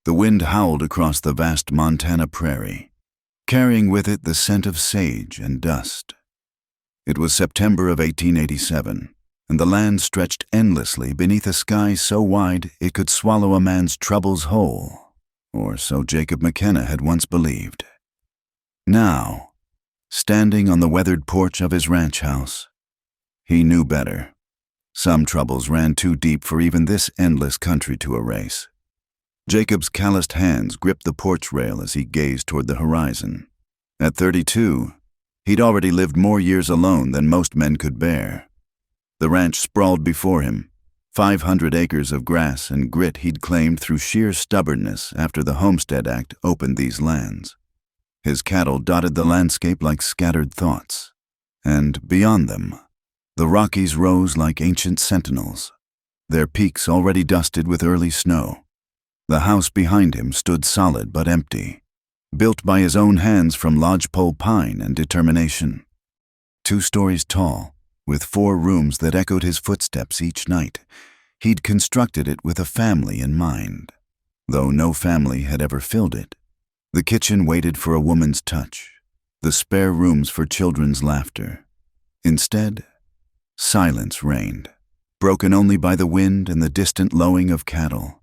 The wind howled across the vast Montana prairie, carrying with it the scent of sage and dust. It was September of 1887, and the land stretched endlessly beneath a sky so wide it could swallow a man's troubles whole, or so Jacob McKenna had once believed. Now, standing on the weathered porch of his ranch house, he knew better. Some troubles ran too deep for even this endless country to erase. Jacob's calloused hands gripped the porch rail as he gazed toward the horizon. At 32, he'd already lived more years alone than most men could bear. The ranch sprawled before him, 500 acres of grass and grit he'd claimed through sheer stubbornness after the Homestead Act opened these lands. His cattle dotted the landscape like scattered thoughts, and beyond them, the Rockies rose like ancient sentinels, their peaks already dusted with early snow. The house behind him stood solid but empty, built by his own hands from lodgepole pine and determination. 2 stories tall, with 4 rooms that echoed his footsteps each night, he'd constructed it with a family in mind, though no family had ever filled it. The kitchen waited for a woman's touch, the spare rooms for children's laughter. Instead, silence reigned, broken only by the wind and the distant lowing of cattle.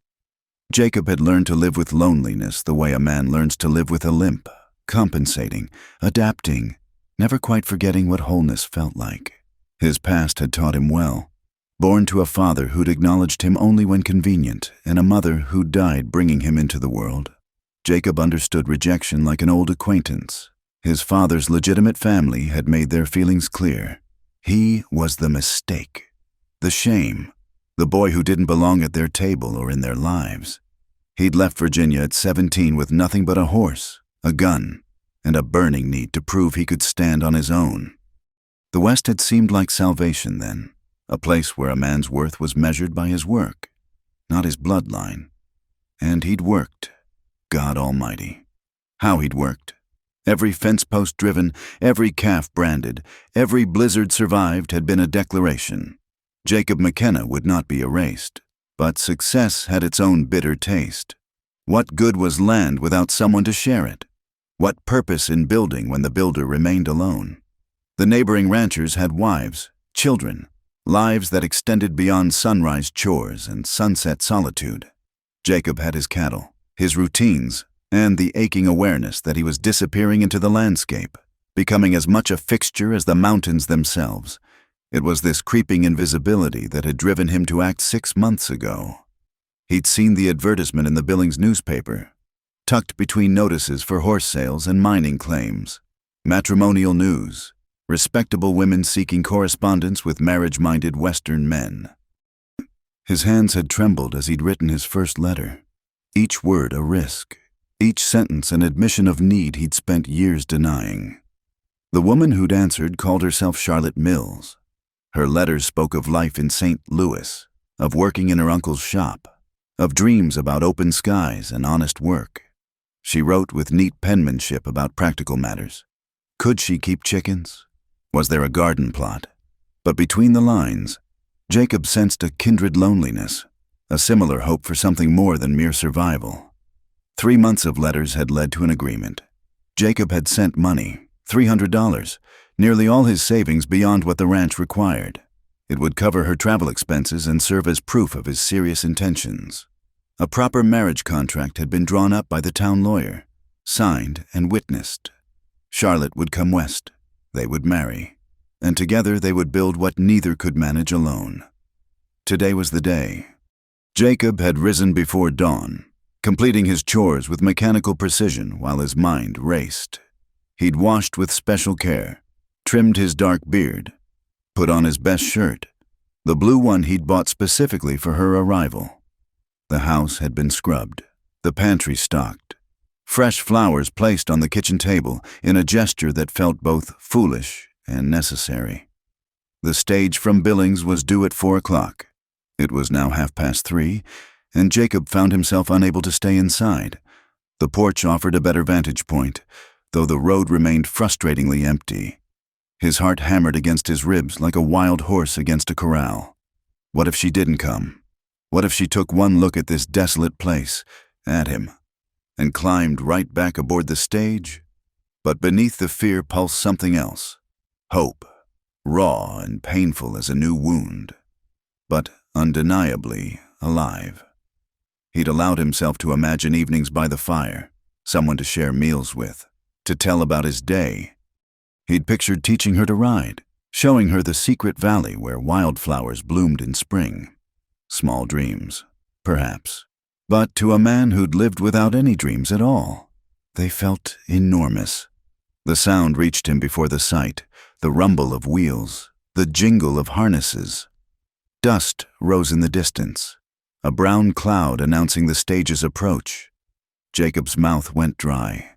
Jacob had learned to live with loneliness the way a man learns to live with a limp, compensating, adapting, never quite forgetting what wholeness felt like. His past had taught him well. Born to a father who'd acknowledged him only when convenient and a mother who died bringing him into the world, Jacob understood rejection like an old acquaintance. His father's legitimate family had made their feelings clear. He was the mistake, the shame, the boy who didn't belong at their table or in their lives. He'd left Virginia at 17 with nothing but a horse, a gun, and a burning need to prove he could stand on his own. The West had seemed like salvation then, a place where a man's worth was measured by his work, not his bloodline. And he'd worked, God Almighty. How he'd worked. Every fence post driven, every calf branded, every blizzard survived had been a declaration. Jacob McKenna would not be erased, but success had its own bitter taste. What good was land without someone to share it? What purpose in building when the builder remained alone? The neighboring ranchers had wives, children, lives that extended beyond sunrise chores and sunset solitude. Jacob had his cattle, his routines, and the aching awareness that he was disappearing into the landscape, becoming as much a fixture as the mountains themselves. It was this creeping invisibility that had driven him to act 6 months ago. He'd seen the advertisement in the Billings newspaper, tucked between notices for horse sales and mining claims, matrimonial news, respectable women seeking correspondence with marriage-minded Western men. His hands had trembled as he'd written his first letter, each word a risk, each sentence an admission of need he'd spent years denying. The woman who'd answered called herself Charlotte Mills. Her letters spoke of life in St. Louis, of working in her uncle's shop, of dreams about open skies and honest work. She wrote with neat penmanship about practical matters. Could she keep chickens? Was there a garden plot? But between the lines, Jacob sensed a kindred loneliness, a similar hope for something more than mere survival. 3 months of letters had led to an agreement. Jacob had sent money, $300, nearly all his savings beyond what the ranch required. It would cover her travel expenses and serve as proof of his serious intentions. A proper marriage contract had been drawn up by the town lawyer, signed and witnessed. Charlotte would come west. They would marry, and together they would build what neither could manage alone. Today was the day. Jacob had risen before dawn, completing his chores with mechanical precision while his mind raced. He'd washed with special care, trimmed his dark beard, put on his best shirt, the blue one he'd bought specifically for her arrival. The house had been scrubbed, the pantry stocked, fresh flowers placed on the kitchen table in a gesture that felt both foolish and necessary. The stage from Billings was due at 4 o'clock. It was now 3:30, and Jacob found himself unable to stay inside. The porch offered a better vantage point, though the road remained frustratingly empty. His heart hammered against his ribs like a wild horse against a corral. What if she didn't come? What if she took one look at this desolate place at him, and climbed right back aboard the stage. But beneath the fear pulsed something else. Hope, raw and painful as a new wound, but undeniably alive. He'd allowed himself to imagine evenings by the fire, someone to share meals with, to tell about his day. He'd pictured teaching her to ride, showing her the secret valley where wildflowers bloomed in spring. Small dreams, perhaps. But to a man who'd lived without any dreams at all, they felt enormous. The sound reached him before the sight, the rumble of wheels, the jingle of harnesses. Dust rose in the distance, a brown cloud announcing the stage's approach. Jacob's mouth went dry.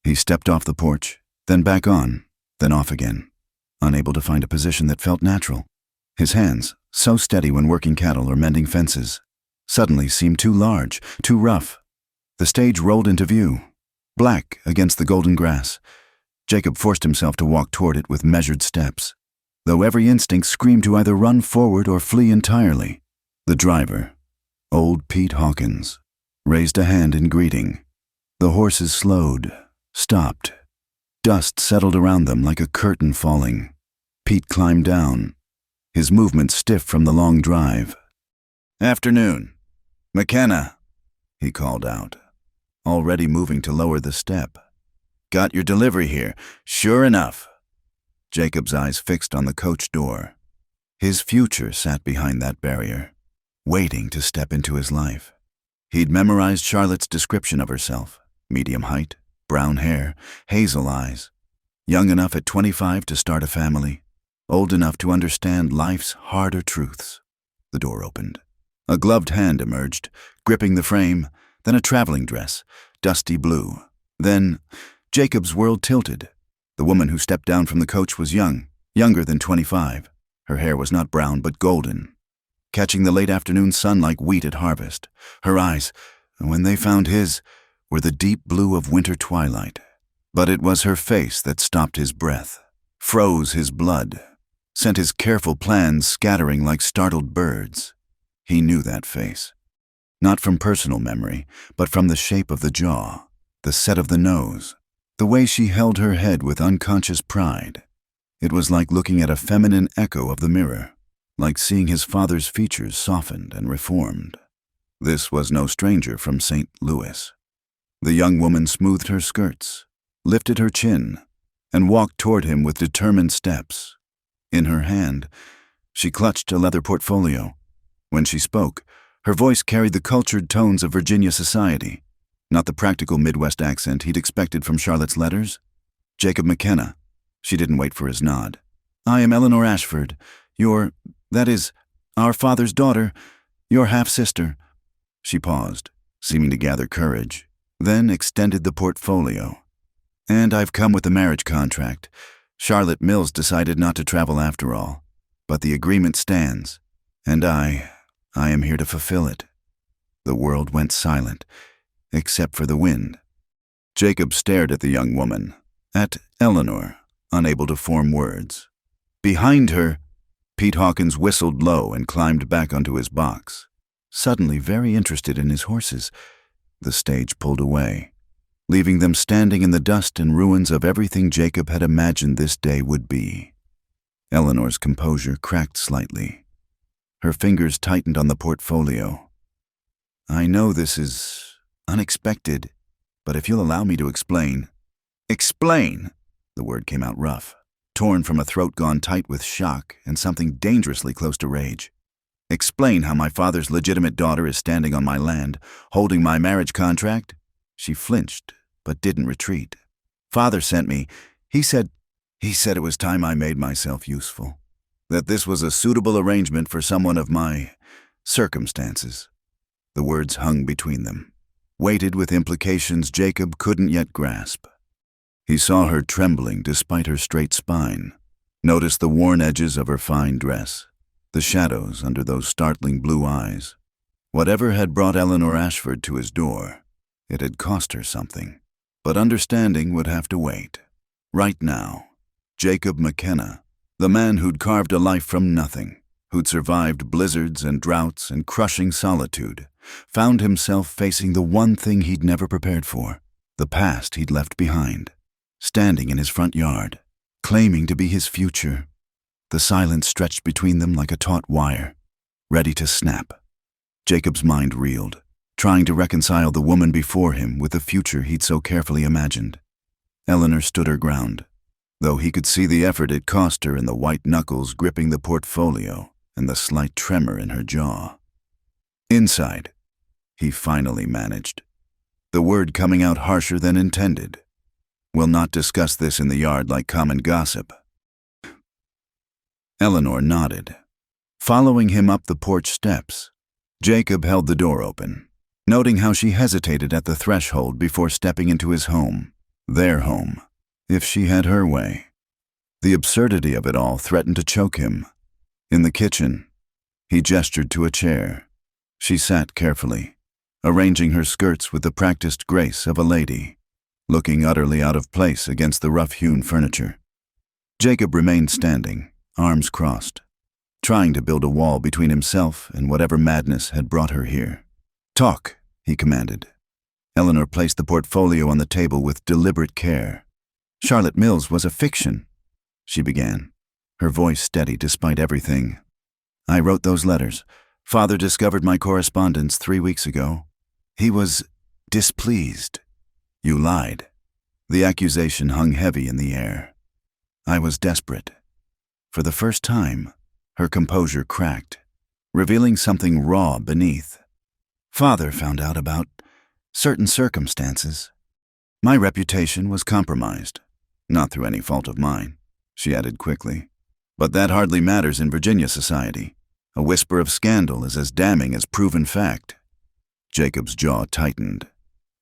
He stepped off the porch, then back on, then off again, unable to find a position that felt natural. His hands, so steady when working cattle or mending fences, suddenly seemed too large, too rough. The stage rolled into view, black against the golden grass. Jacob forced himself to walk toward it with measured steps, though every instinct screamed to either run forward or flee entirely. The driver, old Pete Hawkins, raised a hand in greeting. The horses slowed, stopped. Dust settled around them like a curtain falling. Pete climbed down, his movements stiff from the long drive. "Afternoon. McKenna," he called out, already moving to lower the step. "Got your delivery here, sure enough." Jacob's eyes fixed on the coach door. His future sat behind that barrier, waiting to step into his life. He'd memorized Charlotte's description of herself: medium height, brown hair, hazel eyes, young enough at 25 to start a family, old enough to understand life's harder truths. The door opened. A gloved hand emerged, gripping the frame, then a traveling dress, dusty blue. Then Jacob's world tilted. The woman who stepped down from the coach was young, younger than 25. Her hair was not brown but golden, catching the late afternoon sun like wheat at harvest. Her eyes, when they found his, were the deep blue of winter twilight. But it was her face that stopped his breath, froze his blood, sent his careful plans scattering like startled birds. He knew that face, not from personal memory, but from the shape of the jaw, the set of the nose, the way she held her head with unconscious pride. It was like looking at a feminine echo of the mirror, like seeing his father's features softened and reformed. This was no stranger from St. Louis. The young woman smoothed her skirts, lifted her chin, and walked toward him with determined steps. In her hand, she clutched a leather portfolio. When she spoke, her voice carried the cultured tones of Virginia society, not the practical Midwest accent he'd expected from Charlotte's letters. "Jacob McKenna." She didn't wait for his nod. "I am Eleanor Ashford, that is, our father's daughter, your half-sister." She paused, seeming to gather courage, then extended the portfolio. "And I've come with a marriage contract. Charlotte Mills decided not to travel after all, but the agreement stands, and I am here to fulfill it." The world went silent, except for the wind. Jacob stared at the young woman, at Eleanor, unable to form words. Behind her, Pete Hawkins whistled low and climbed back onto his box, suddenly very interested in his horses. The stage pulled away, leaving them standing in the dust and ruins of everything Jacob had imagined this day would be. Eleanor's composure cracked slightly. Her fingers tightened on the portfolio. "I know this is unexpected, but if you'll allow me to explain—" "Explain!" The word came out rough, torn from a throat gone tight with shock and something dangerously close to rage. "Explain how my father's legitimate daughter is standing on my land, holding my marriage contract?" She flinched, but didn't retreat. "Father sent me. He said it was time I made myself useful, that this was a suitable arrangement for someone of my circumstances." The words hung between them, weighted with implications Jacob couldn't yet grasp. He saw her trembling despite her straight spine, noticed the worn edges of her fine dress, the shadows under those startling blue eyes. Whatever had brought Eleanor Ashford to his door, it had cost her something. But understanding would have to wait. Right now, Jacob McKenna, the man who'd carved a life from nothing, who'd survived blizzards and droughts and crushing solitude, found himself facing the one thing he'd never prepared for, the past he'd left behind, standing in his front yard, claiming to be his future. The silence stretched between them like a taut wire, ready to snap. Jacob's mind reeled, trying to reconcile the woman before him with the future he'd so carefully imagined. Eleanor stood her ground, though he could see the effort it cost her in the white knuckles gripping the portfolio and the slight tremor in her jaw. Inside, he finally managed, the word coming out harsher than intended. "We'll not discuss this in the yard like common gossip." Eleanor nodded. Following him up the porch steps, Jacob held the door open, noting how she hesitated at the threshold before stepping into his home, their home, if she had her way. The absurdity of it all threatened to choke him. In the kitchen, he gestured to a chair. She sat carefully, arranging her skirts with the practiced grace of a lady, looking utterly out of place against the rough-hewn furniture. Jacob remained standing, arms crossed, trying to build a wall between himself and whatever madness had brought her here. "Talk," he commanded. Eleanor placed the portfolio on the table with deliberate care. "Charlotte Mills was a fiction," she began, her voice steady despite everything. "I wrote those letters. Father discovered my correspondence 3 weeks ago. He was displeased. You lied." The accusation hung heavy in the air. "I was desperate." For the first time, her composure cracked, revealing something raw beneath. "Father found out about certain circumstances. My reputation was compromised, not through any fault of mine," she added quickly. "But that hardly matters in Virginia society. A whisper of scandal is as damning as proven fact." Jacob's jaw tightened.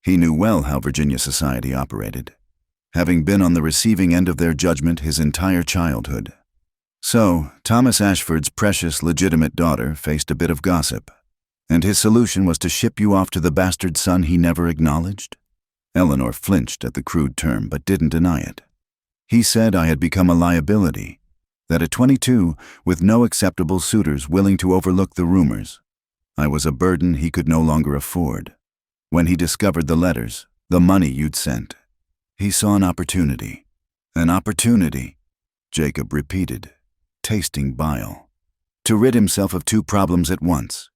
He knew well how Virginia society operated, having been on the receiving end of their judgment his entire childhood. So, Thomas Ashford's precious, legitimate daughter faced a bit of gossip, and his solution was to ship you off to the bastard son he never acknowledged? Eleanor flinched at the crude term, but didn't deny it. "He said I had become a liability, that at 22, with no acceptable suitors willing to overlook the rumors, I was a burden he could no longer afford. When he discovered the letters, the money you'd sent, he saw an opportunity." "An opportunity," Jacob repeated, tasting bile. "To rid himself of 2 problems at once.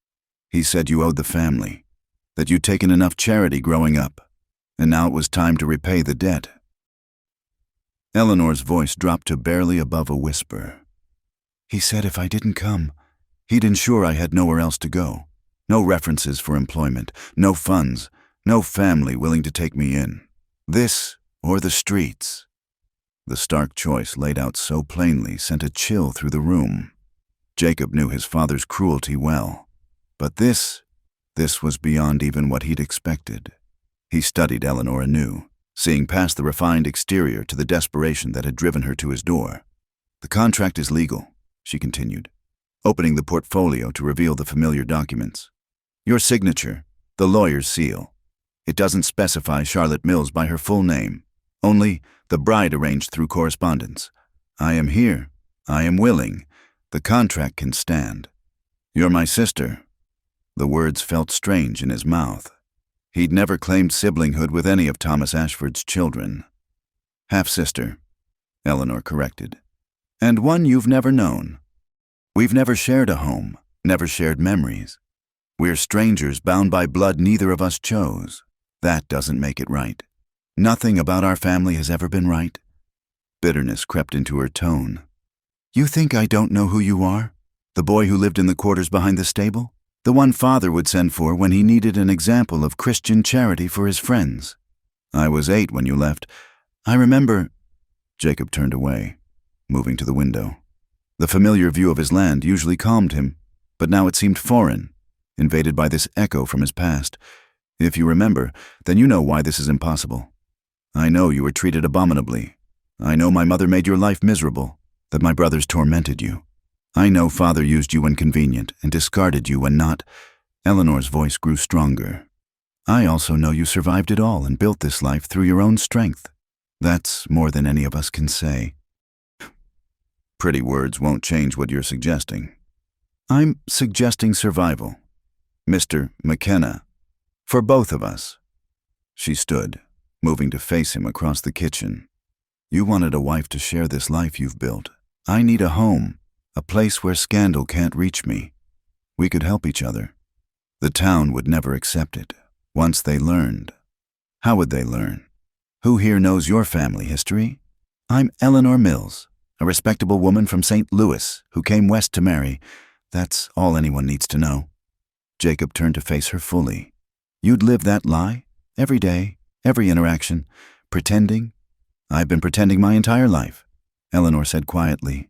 He said you owed the family, that you'd taken enough charity growing up, and now it was time to repay the debt." Eleanor's voice dropped to barely above a whisper. "He said if I didn't come, he'd ensure I had nowhere else to go. No references for employment, no funds, no family willing to take me in. This or the streets." The stark choice laid out so plainly sent a chill through the room. Jacob knew his father's cruelty well, but this was beyond even what he'd expected. He studied Eleanor anew, seeing past the refined exterior to the desperation that had driven her to his door. "The contract is legal," she continued, opening the portfolio to reveal the familiar documents. "Your signature, the lawyer's seal. It doesn't specify Charlotte Mills by her full name, only the bride arranged through correspondence. I am here. I am willing. The contract can stand. You're my sister." The words felt strange in his mouth. He'd never claimed siblinghood with any of Thomas Ashford's children. "Half-sister," Eleanor corrected. "And one you've never known. We've never shared a home, never shared memories. We're strangers bound by blood neither of us chose. That doesn't make it right. Nothing about our family has ever been right." Bitterness crept into her tone. "You think I don't know who you are? The boy who lived in the quarters behind the stable? The one Father would send for when he needed an example of Christian charity for his friends. I was 8 when you left. I remember—" Jacob turned away, moving to the window. The familiar view of his land usually calmed him, but now it seemed foreign, invaded by this echo from his past. "If you remember, then you know why this is impossible. I know you were treated abominably. I know my mother made your life miserable, that my brothers tormented you. I know Father used you when convenient and discarded you when not." Eleanor's voice grew stronger. "I also know you survived it all and built this life through your own strength. That's more than any of us can say." "Pretty words won't change what you're suggesting." "I'm suggesting survival. Mr. McKenna. For both of us. She stood, moving to face him across the kitchen. You wanted a wife to share this life you've built. I need a home, a place where scandal can't reach me. We could help each other. The town would never accept it. Once they learned. How would they learn? Who here knows your family history? I'm Eleanor Mills, a respectable woman from St. Louis who came west to marry. That's all anyone needs to know. Jacob turned to face her fully. You'd live that lie? Every day, every interaction, pretending? I've been pretending my entire life, Eleanor said quietly.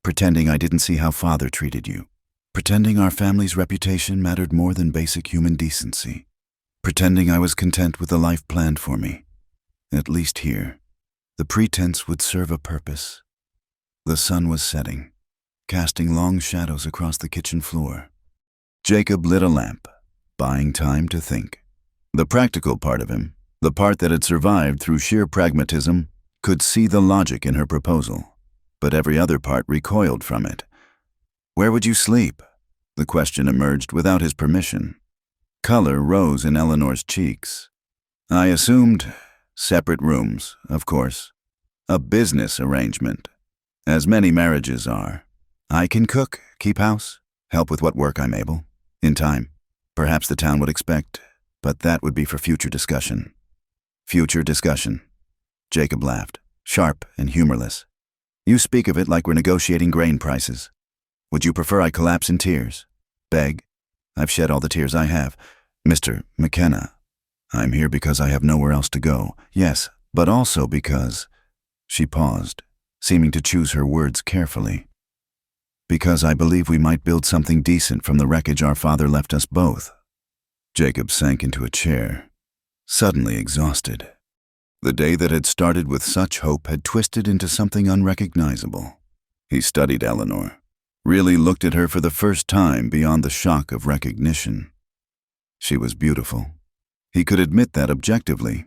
Pretending I didn't see how Father treated you. Pretending our family's reputation mattered more than basic human decency. Pretending I was content with the life planned for me. At least here, the pretense would serve a purpose. The sun was setting, casting long shadows across the kitchen floor. Jacob lit a lamp, buying time to think. The practical part of him, the part that had survived through sheer pragmatism, could see the logic in her proposal, but every other part recoiled from it. Where would you sleep? The question emerged without his permission. Color rose in Eleanor's cheeks. I assumed separate rooms, of course. A business arrangement, as many marriages are. I can cook, keep house, help with what work I'm able. In time, perhaps the town would expect, but that would be for future discussion. Future discussion. Jacob laughed, sharp and humorless. You speak of it like we're negotiating grain prices. Would you prefer I collapse in tears? Beg? I've shed all the tears I have. Mr. McKenna, I'm here because I have nowhere else to go. Yes, but also because... She paused, seeming to choose her words carefully. Because I believe we might build something decent from the wreckage our father left us both. Jacob sank into a chair, suddenly exhausted. The day that had started with such hope had twisted into something unrecognizable. He studied Eleanor, really looked at her for the first time beyond the shock of recognition. She was beautiful. He could admit that objectively,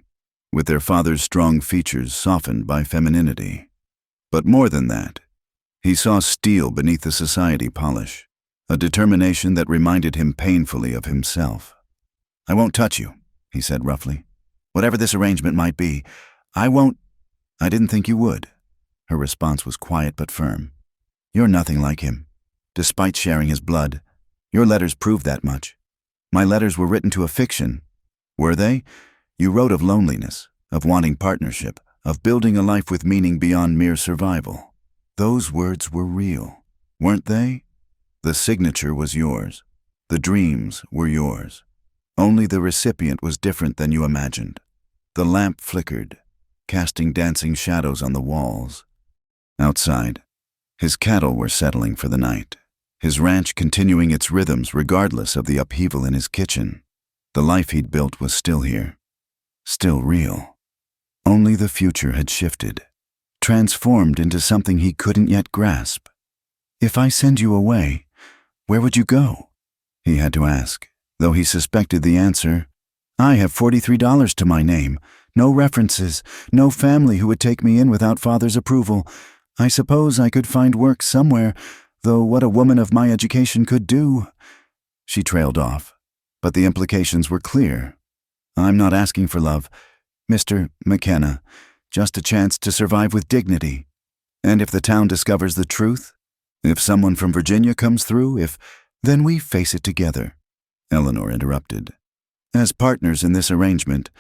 with their father's strong features softened by femininity. But more than that, he saw steel beneath the society polish, a determination that reminded him painfully of himself. I won't touch you, he said roughly. Whatever this arrangement might be, I won't... I didn't think you would. Her response was quiet but firm. You're nothing like him. Despite sharing his blood, your letters prove that much. My letters were written to a fiction. Were they? You wrote of loneliness, of wanting partnership, of building a life with meaning beyond mere survival. Those words were real, weren't they? The signature was yours. The dreams were yours. Only the recipient was different than you imagined. The lamp flickered, casting dancing shadows on the walls. Outside, his cattle were settling for the night, his ranch continuing its rhythms regardless of the upheaval in his kitchen. The life he'd built was still here, still real. Only the future had shifted, transformed into something he couldn't yet grasp. If I send you away, where would you go? He had to ask, though he suspected the answer. I have $43 to my name, no references, no family who would take me in without Father's approval. I suppose I could find work somewhere, though what a woman of my education could do. She trailed off, but the implications were clear. I'm not asking for love, Mr. McKenna, just a chance to survive with dignity. And if the town discovers the truth, if someone from Virginia comes through, then we face it together. Eleanor interrupted. As partners in this arrangement,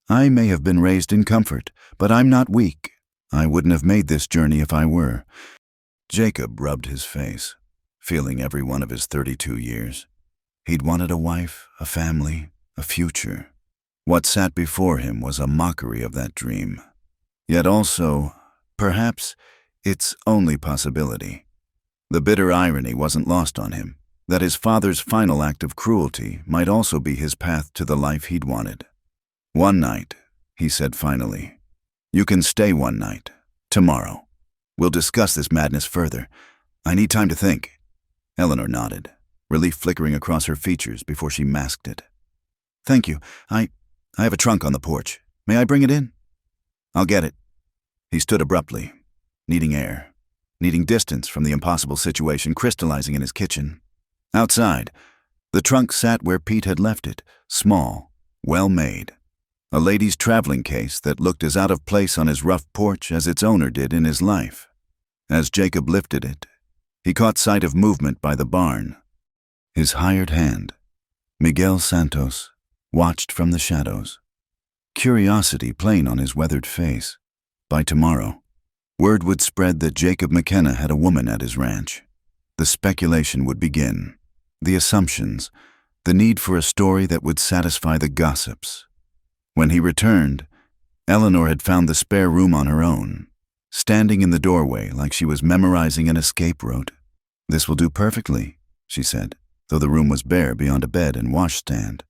I may have been raised in comfort, but I'm not weak. I wouldn't have made this journey if I were. Jacob rubbed his face, feeling every one of his 32 years. He'd wanted a wife, a family, a future. What sat before him was a mockery of that dream. Yet also, perhaps, its only possibility. The bitter irony wasn't lost on him, that his father's final act of cruelty might also be his path to the life he'd wanted. One night, he said finally. You can stay one night, tomorrow. We'll discuss this madness further. I need time to think. Eleanor nodded, relief flickering across her features before she masked it. Thank you. I have a trunk on the porch. May I bring it in? I'll get it. He stood abruptly, needing air, needing distance from the impossible situation crystallizing in his kitchen. Outside, The trunk sat where Pete had left it, small, well made. A lady's traveling case that looked as out of place on his rough porch as its owner did in his life. As Jacob lifted it, he caught sight of movement by the barn. His hired hand, Miguel Santos, watched from the shadows, curiosity plain on his weathered face. By tomorrow, word would spread that Jacob McKenna had a woman at his ranch. The speculation would begin, the assumptions, the need for a story that would satisfy the gossips. When he returned, Eleanor had found the spare room on her own, standing in the doorway like she was memorizing an escape route. "This will do perfectly," she said, though the room was bare beyond a bed and washstand.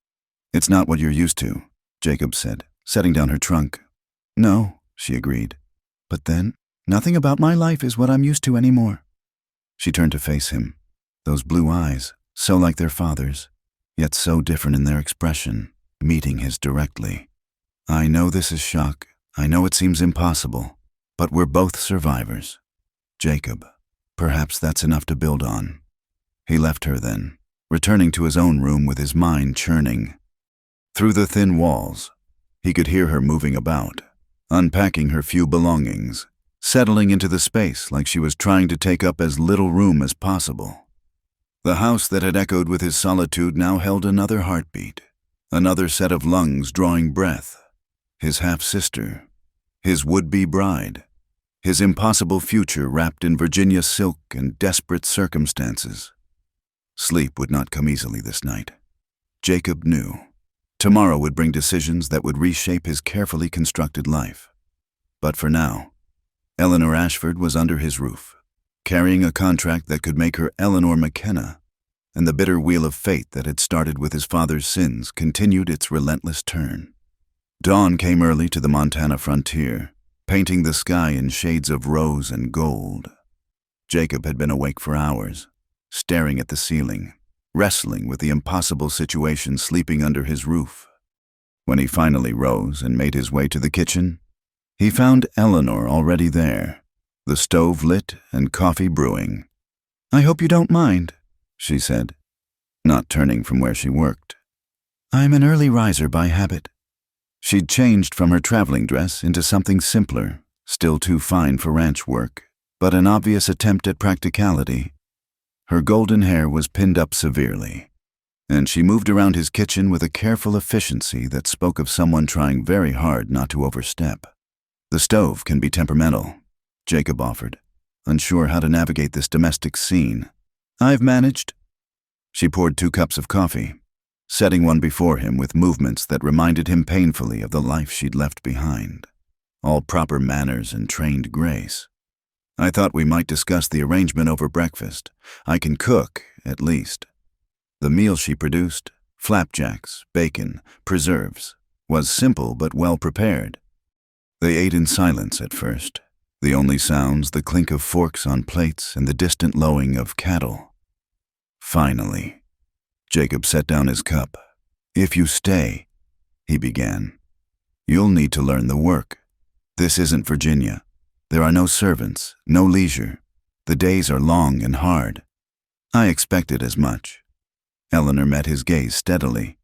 "It's not what you're used to," Jacob said, setting down her trunk. "No," she agreed. "But then, nothing about my life is what I'm used to anymore." She turned to face him. Those blue eyes, so like their father's, yet so different in their expression, meeting his directly. "I know this is shock. I know it seems impossible. But we're both survivors. Jacob, perhaps that's enough to build on." He left her then, returning to his own room with his mind churning. Through the thin walls, he could hear her moving about, unpacking her few belongings, settling into the space like she was trying to take up as little room as possible. The house that had echoed with his solitude now held another heartbeat, another set of lungs drawing breath. His half-sister, his would-be bride, his impossible future wrapped in Virginia silk and desperate circumstances. Sleep would not come easily this night. Jacob knew. Tomorrow would bring decisions that would reshape his carefully constructed life. But for now, Eleanor Ashford was under his roof, carrying a contract that could make her Eleanor McKenna, and the bitter wheel of fate that had started with his father's sins continued its relentless turn. Dawn came early to the Montana frontier, painting the sky in shades of rose and gold. Jacob had been awake for hours, staring at the ceiling, wrestling with the impossible situation sleeping under his roof. When he finally rose and made his way to the kitchen, he found Eleanor already there, the stove lit and coffee brewing. "I hope you don't mind," she said, not turning from where she worked. "I'm an early riser by habit." She'd changed from her traveling dress into something simpler, still too fine for ranch work, but an obvious attempt at practicality. Her golden hair was pinned up severely, and she moved around his kitchen with a careful efficiency that spoke of someone trying very hard not to overstep. "The stove can be temperamental," Jacob offered, unsure how to navigate this domestic scene. "I've managed." She poured 2 cups of coffee, setting one before him with movements that reminded him painfully of the life she'd left behind. All proper manners and trained grace. "I thought we might discuss the arrangement over breakfast. I can cook, at least." The meal she produced, flapjacks, bacon, preserves, was simple but well prepared. They ate in silence at first, the only sounds the clink of forks on plates and the distant lowing of cattle. Finally, Jacob set down his cup. "If you stay," he began, "you'll need to learn the work. This isn't Virginia. There are no servants, no leisure. The days are long and hard." "I expected as much." Eleanor met his gaze steadily.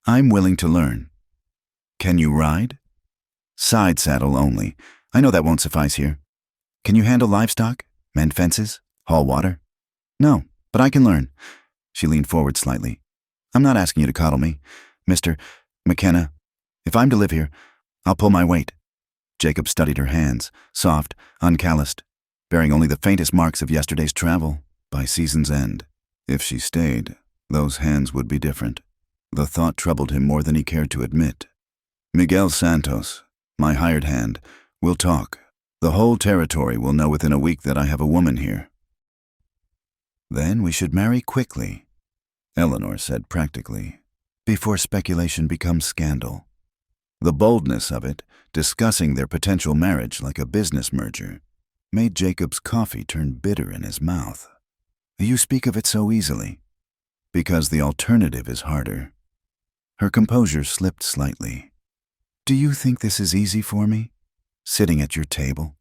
"I'm willing to learn." "Can you ride?" "Side saddle only. I know that won't suffice here." "Can you handle livestock? Mend fences? Haul water?" "No, but I can learn." She leaned forward slightly. "I'm not asking you to coddle me, Mr. McKenna. If I'm to live here, I'll pull my weight." Jacob studied her hands, soft, uncalloused, bearing only the faintest marks of yesterday's travel. By season's end, if she stayed, those hands would be different. The thought troubled him more than he cared to admit. "Miguel Santos, my hired hand, will talk. The whole territory will know within a week that I have a woman here." "Then we should marry quickly," Eleanor said practically, "before speculation becomes scandal." The boldness of it, discussing their potential marriage like a business merger, made Jacob's coffee turn bitter in his mouth. "You speak of it so easily." "Because the alternative is harder." Her composure slipped slightly. "Do you think this is easy for me? Sitting at your table?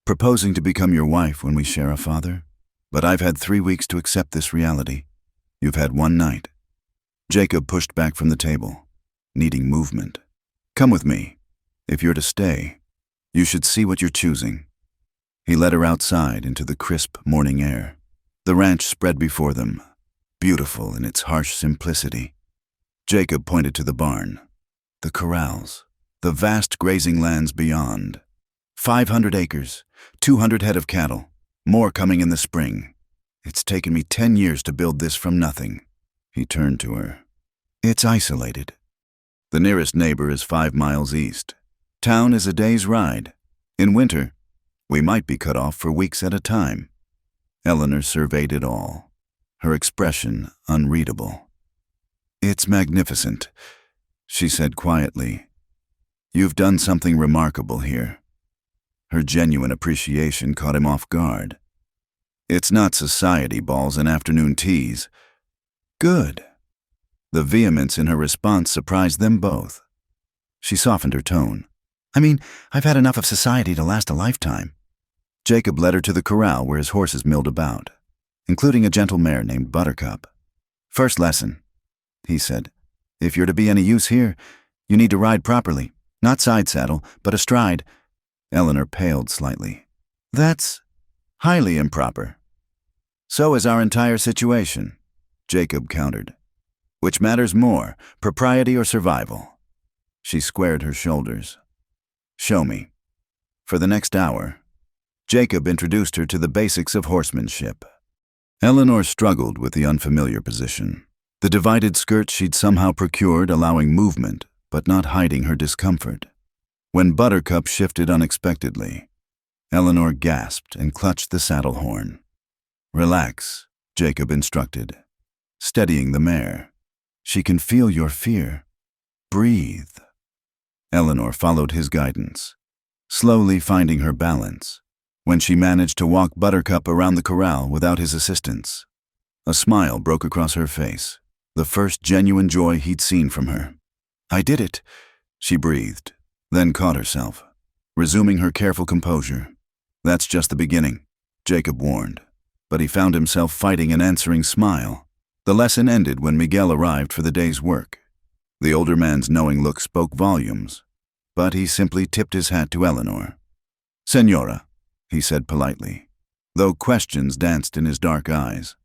Proposing to become your wife when we share a father? But I've had 3 weeks to accept this reality. You've had 1 night. Jacob pushed back from the table, needing movement. Come with me. If you're to stay, you should see what you're choosing. He led her outside into the crisp morning air. The ranch spread before them, beautiful in its harsh simplicity. Jacob pointed to the barn, the corrals, the vast grazing lands beyond. 500 acres, 200 head of cattle, more coming in the spring. It's taken me 10 years to build this from nothing. He turned to her. It's isolated. The nearest neighbor is 5 miles east. Town is a day's ride. In winter, we might be cut off for weeks at a time. Eleanor surveyed it all, her expression unreadable. It's magnificent, she said quietly. You've done something remarkable here. Her genuine appreciation caught him off guard. It's not society balls and afternoon teas. Good. The vehemence in her response surprised them both. She softened her tone. I mean, I've had enough of society to last a lifetime. Jacob led her to the corral where his horses milled about, including a gentle mare named Buttercup. First lesson, he said. If you're to be any use here, you need to ride properly. Not side saddle, but astride. Eleanor paled slightly. That's highly improper. So is our entire situation, Jacob countered. Which matters more, propriety or survival? She squared her shoulders. Show me. For the next hour, Jacob introduced her to the basics of horsemanship. Eleanor struggled with the unfamiliar position. The divided skirt she'd somehow procured allowing movement, but not hiding her discomfort. When Buttercup shifted unexpectedly, Eleanor gasped and clutched the saddle horn. Relax, Jacob instructed, steadying the mare. She can feel your fear. Breathe. Eleanor followed his guidance, slowly finding her balance, when she managed to walk Buttercup around the corral without his assistance. A smile broke across her face, the first genuine joy he'd seen from her. I did it, she breathed, then caught herself, resuming her careful composure. That's just the beginning, Jacob warned, but he found himself fighting an answering smile. The lesson ended when Miguel arrived for the day's work. The older man's knowing look spoke volumes, but he simply tipped his hat to Eleanor. Senora, he said politely, though questions danced in his dark eyes.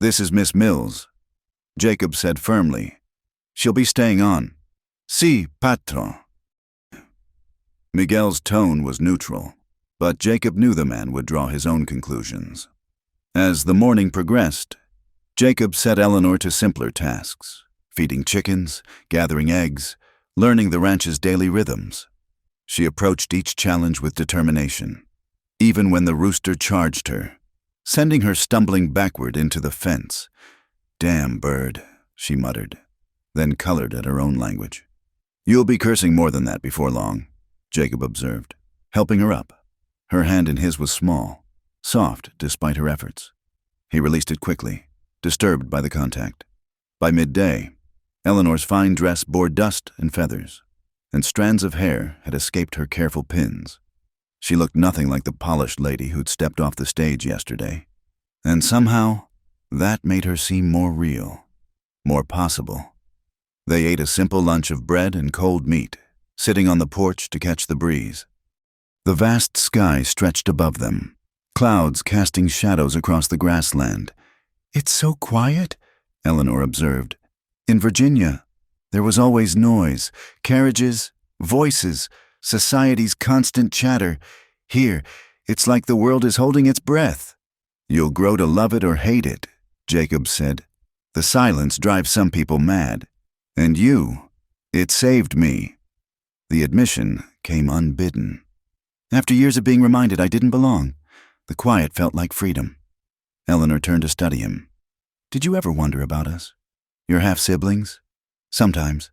This is Miss Mills, Jacob said firmly. She'll be staying on. Si, patron. Miguel's tone was neutral, but Jacob knew the man would draw his own conclusions. As the morning progressed, Jacob set Eleanor to simpler tasks, feeding chickens, gathering eggs, learning the ranch's daily rhythms. She approached each challenge with determination, even when the rooster charged her, sending her stumbling backward into the fence. Damn bird, she muttered, then colored at her own language. You'll be cursing more than that before long, Jacob observed, helping her up. Her hand in his was small, soft despite her efforts. He released it quickly, disturbed by the contact. By midday, Eleanor's fine dress bore dust and feathers, and strands of hair had escaped her careful pins. She looked nothing like the polished lady who'd stepped off the stage yesterday. And somehow, that made her seem more real, more possible. They ate a simple lunch of bread and cold meat, sitting on the porch to catch the breeze. The vast sky stretched above them, clouds casting shadows across the grassland. It's so quiet, Eleanor observed. In Virginia, there was always noise, carriages, voices, society's constant chatter. Here, it's like the world is holding its breath. You'll grow to love it or hate it, Jacob said. The silence drives some people mad. And it saved me. The admission came unbidden. After years of being reminded I didn't belong, the quiet felt like freedom. Eleanor turned to study him. Did you ever wonder about us? Your half-siblings? Sometimes.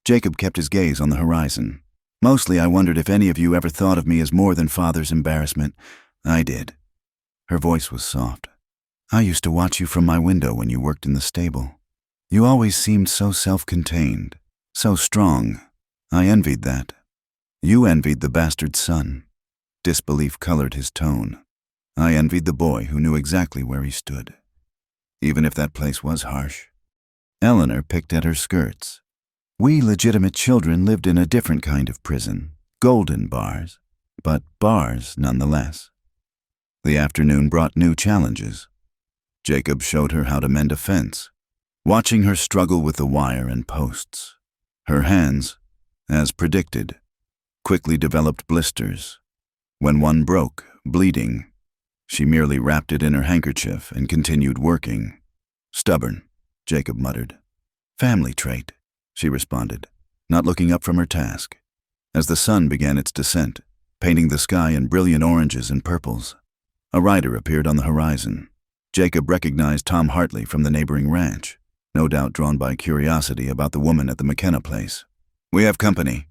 Jacob kept his gaze on the horizon. Mostly I wondered if any of you ever thought of me as more than father's embarrassment. I did. Her voice was soft. I used to watch you from my window when you worked in the stable. You always seemed so self-contained, so strong. I envied that. You envied the bastard son. Disbelief colored his tone. I envied the boy who knew exactly where he stood. Even if that place was harsh. Eleanor picked at her skirts. We legitimate children lived in a different kind of prison, golden bars, but bars nonetheless. The afternoon brought new challenges. Jacob showed her how to mend a fence, watching her struggle with the wire and posts. Her hands, as predicted, quickly developed blisters. When one broke, bleeding, she merely wrapped it in her handkerchief and continued working. "Stubborn," Jacob muttered. "Family trait," she responded, not looking up from her task. As the sun began its descent, painting the sky in brilliant oranges and purples, a rider appeared on the horizon. Jacob recognized Tom Hartley from the neighboring ranch, no doubt drawn by curiosity about the woman at the McKenna place. "We have company,"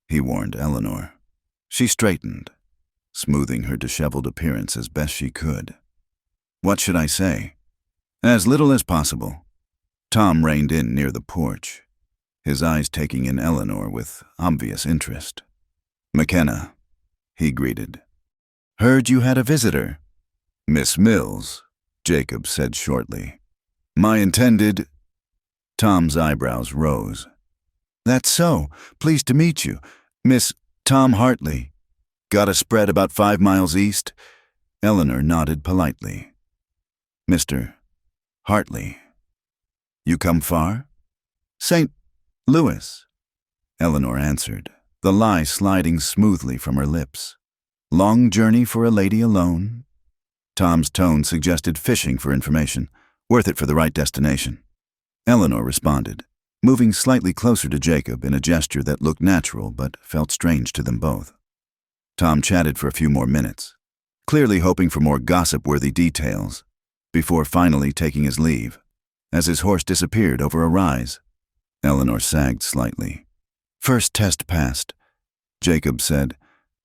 he warned Eleanor. She straightened, smoothing her disheveled appearance as best she could. "What should I say?" "As little as possible." Tom reined in near the porch, his eyes taking in Eleanor with obvious interest. "McKenna," he greeted. "Heard you had a visitor." "Miss Mills," Jacob said shortly. "My intended—" Tom's eyebrows rose. "That's so. Pleased to meet you. Miss Tom Hartley. Got a spread about 5 miles east?" Eleanor nodded politely. "Mr. Hartley. You come far?" "St. Louis," Eleanor answered, the lie sliding smoothly from her lips. "Long journey for a lady alone?" Tom's tone suggested fishing for information, worth it for the right destination. Eleanor responded, moving slightly closer to Jacob in a gesture that looked natural but felt strange to them both. Tom chatted for a few more minutes, clearly hoping for more gossip-worthy details, before finally taking his leave. As his horse disappeared over a rise, Eleanor sagged slightly. "First test passed," Jacob said.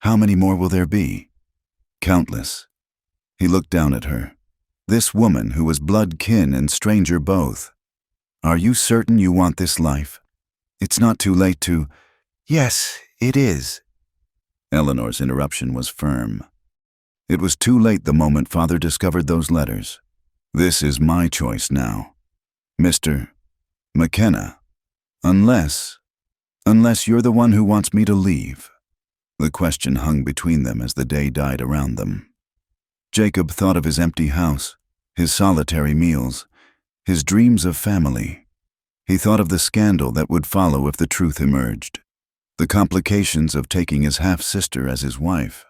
"How many more will there be?" "Countless." He looked down at her. This woman who was blood kin and stranger both. "Are you certain you want this life? It's not too late to—" "Yes, it is." Eleanor's interruption was firm. It was too late the moment Father discovered those letters. "This is my choice now, Mr. McKenna. Unless you're the one who wants me to leave." The question hung between them as the day died around them. Jacob thought of his empty house, his solitary meals, his dreams of family. He thought of the scandal that would follow if the truth emerged, the complications of taking his half-sister as his wife.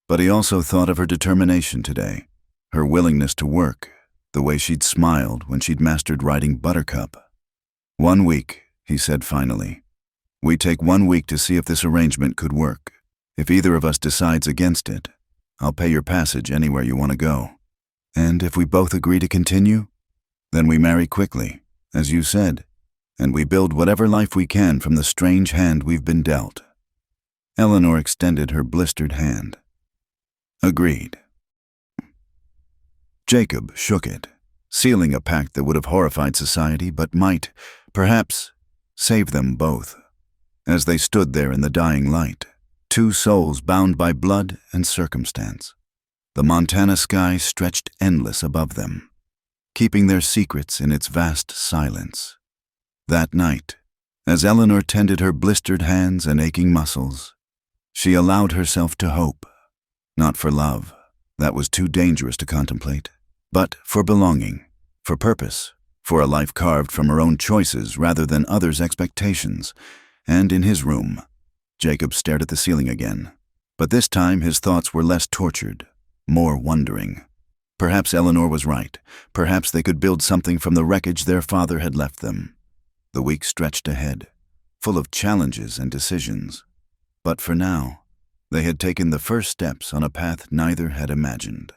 But he also thought of her determination today, her willingness to work, the way she'd smiled when she'd mastered riding Buttercup. "1 week," he said finally. "We take 1 week to see if this arrangement could work. If either of us decides against it, I'll pay your passage anywhere you want to go. And if we both agree to continue, then we marry quickly, as you said, and we build whatever life we can from the strange hand we've been dealt." Eleanor extended her blistered hand. "Agreed." Jacob shook it, sealing a pact that would have horrified society but might, perhaps, save them both. As they stood there in the dying light, 2 souls bound by blood and circumstance, the Montana sky stretched endless above them, keeping their secrets in its vast silence. That night, as Eleanor tended her blistered hands and aching muscles, she allowed herself to hope, not for love, that was too dangerous to contemplate, but for belonging, for purpose, for a life carved from her own choices rather than others' expectations. And in his room, Jacob stared at the ceiling again, but this time his thoughts were less tortured, more wondering. Perhaps Eleanor was right. Perhaps they could build something from the wreckage their father had left them. The week stretched ahead, full of challenges and decisions. But for now, they had taken the first steps on a path neither had imagined,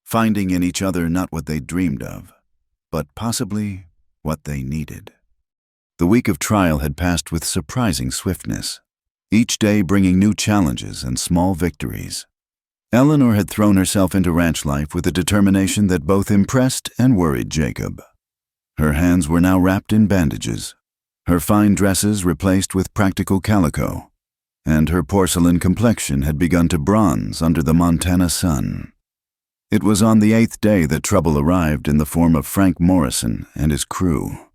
finding in each other not what they dreamed of, but possibly what they needed. The week of trial had passed with surprising swiftness, each day bringing new challenges and small victories. Eleanor had thrown herself into ranch life with a determination that both impressed and worried Jacob. Her hands were now wrapped in bandages, her fine dresses replaced with practical calico, and her porcelain complexion had begun to bronze under the Montana sun. It was on the 8th day that trouble arrived in the form of Frank Morrison and his crew.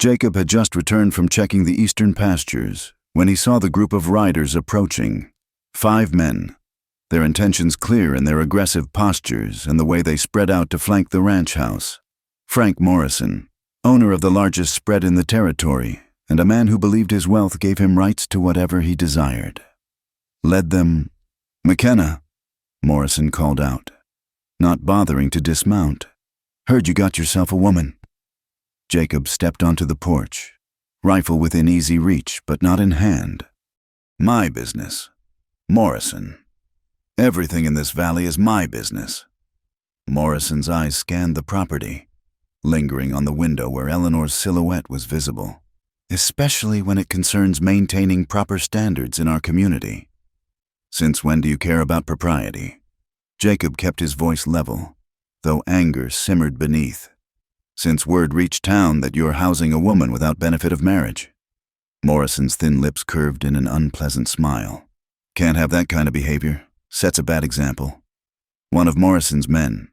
Jacob had just returned from checking the eastern pastures when he saw the group of riders approaching. 5 men, their intentions clear in their aggressive postures and the way they spread out to flank the ranch house. Frank Morrison, owner of the largest spread in the territory, and a man who believed his wealth gave him rights to whatever he desired, led them. "McKenna," Morrison called out, not bothering to dismount. "Heard you got yourself a woman." Jacob stepped onto the porch, rifle within easy reach but not in hand. "My business, Morrison. Everything in this valley is my business." Morrison's eyes scanned the property, lingering on the window where Eleanor's silhouette was visible, especially when it concerns maintaining proper standards in our community. "Since when do you care about propriety?" Jacob kept his voice level, though anger simmered beneath. "Since word reached town that you're housing a woman without benefit of marriage." Morrison's thin lips curved in an unpleasant smile. "Can't have that kind of behavior. Sets a bad example." One of Morrison's men,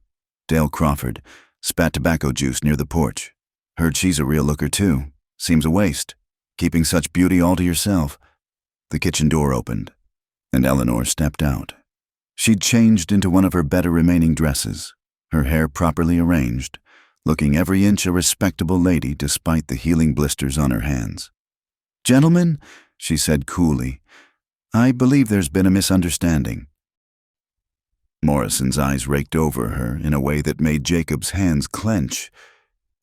Dale Crawford, spat tobacco juice near the porch. "Heard she's a real looker too. Seems a waste, keeping such beauty all to yourself." The kitchen door opened, and Eleanor stepped out. She'd changed into one of her better remaining dresses, her hair properly arranged, looking every inch a respectable lady despite the healing blisters on her hands. "Gentlemen," she said coolly, "I believe there's been a misunderstanding." Morrison's eyes raked over her in a way that made Jacob's hands clench.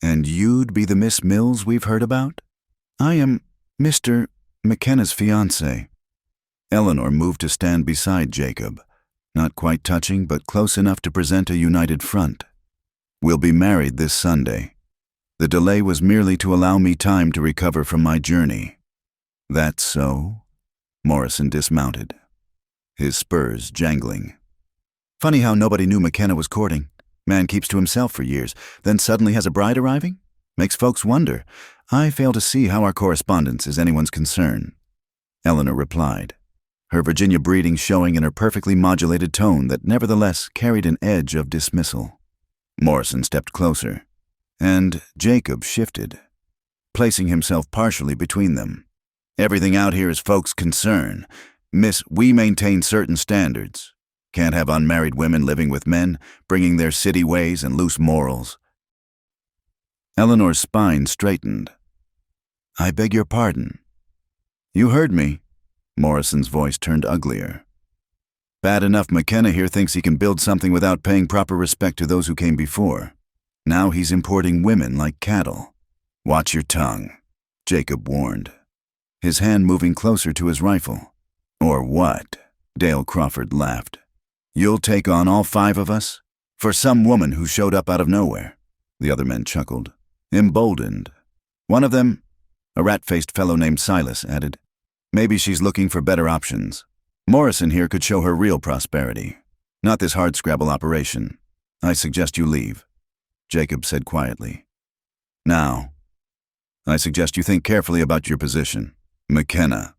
"And you'd be the Miss Mills we've heard about?" "I am Mr. McKenna's fiancé." Eleanor moved to stand beside Jacob, not quite touching but close enough to present a united front. "We'll be married this Sunday. The delay was merely to allow me time to recover from my journey." "That's so?" Morrison dismounted, his spurs jangling. "Funny how nobody knew McKenna was courting. Man keeps to himself for years, then suddenly has a bride arriving? Makes folks wonder. I fail to see how our correspondence is anyone's concern." Eleanor replied, her Virginia breeding showing in her perfectly modulated tone that nevertheless carried an edge of dismissal. Morrison stepped closer, and Jacob shifted, placing himself partially between them. "Everything out here is folks' concern. Miss, we maintain certain standards. Can't have unmarried women living with men, bringing their city ways and loose morals." Eleanor's spine straightened. "I beg your pardon." "You heard me." Morrison's voice turned uglier. "Bad enough McKenna here thinks he can build something without paying proper respect to those who came before. Now he's importing women like cattle." "Watch your tongue," Jacob warned, his hand moving closer to his rifle. "Or what?" Dale Crawford laughed. "You'll take on all 5 of us? For some woman who showed up out of nowhere?" The other men chuckled, emboldened. One of them, a rat-faced fellow named Silas, added, "Maybe she's looking for better options. Morrison here could show her real prosperity, not this hardscrabble operation. I suggest you leave," Jacob said quietly. "Now, I suggest you think carefully about your position. McKenna."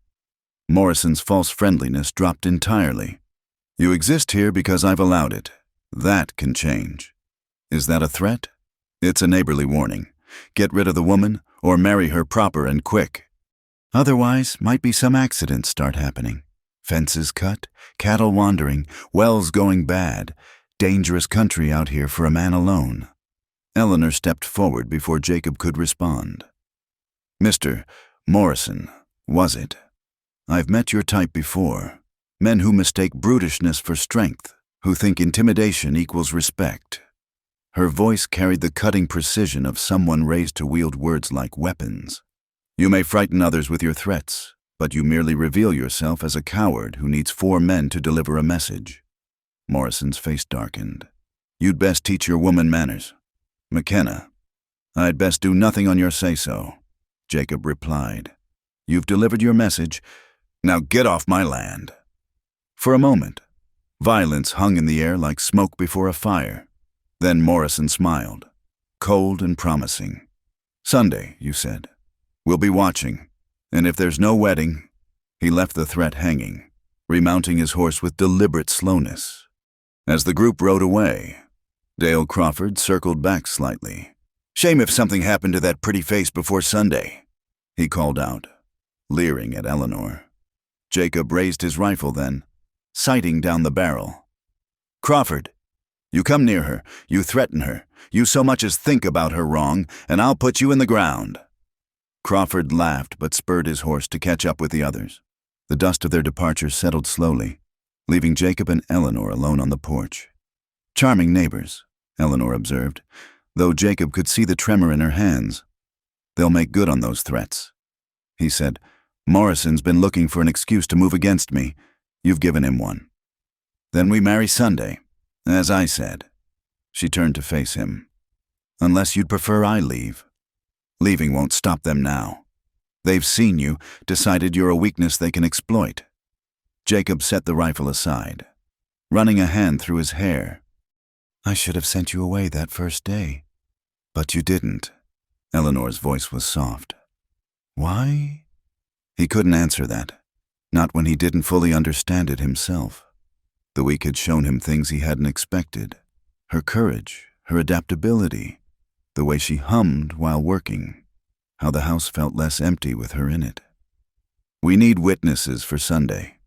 Morrison's false friendliness dropped entirely. "You exist here because I've allowed it. That can change. Is that a threat? It's a neighborly warning. Get rid of the woman or marry her proper and quick. Otherwise, might be some accidents start happening. Fences cut, cattle wandering, wells going bad. Dangerous country out here for a man alone." Eleanor stepped forward before Jacob could respond. "Mr. Morrison, was it? I've met your type before. Men who mistake brutishness for strength, who think intimidation equals respect." Her voice carried the cutting precision of someone raised to wield words like weapons. "You may frighten others with your threats, but you merely reveal yourself as a coward who needs 4 men to deliver a message." Morrison's face darkened. "You'd best teach your woman manners." "McKenna, I'd best do nothing on your say-so," Jacob replied. "You've delivered your message. Now get off my land." For a moment, violence hung in the air like smoke before a fire. Then Morrison smiled, cold and promising. "Sunday, you said. We'll be watching, and if there's no wedding—" He left the threat hanging, remounting his horse with deliberate slowness. As the group rode away, Dale Crawford circled back slightly, Shame if something happened to that pretty face before Sunday, he called out, leering at Eleanor. Jacob raised his rifle then, sighting down the barrel. Crawford, you come near her, you threaten her, you so much as think about her wrong, and I'll put you in the ground. Crawford laughed but spurred his horse to catch up with the others. The dust of their departure settled slowly, leaving Jacob and Eleanor alone on the porch. Charming neighbors, Eleanor observed, though Jacob could see the tremor in her hands. They'll make good on those threats. He said, Morrison's been looking for an excuse to move against me. You've given him one. Then we marry Sunday, as I said. She turned to face him. Unless you'd prefer I leave. Leaving won't stop them now. They've seen you, decided you're a weakness they can exploit. Jacob set the rifle aside, running a hand through his hair. I should have sent you away that first day. But you didn't. Eleanor's voice was soft. Why? He couldn't answer that, not when he didn't fully understand it himself. The week had shown him things he hadn't expected. Her courage, her adaptability, the way she hummed while working, how the house felt less empty with her in it. We need witnesses for Sunday,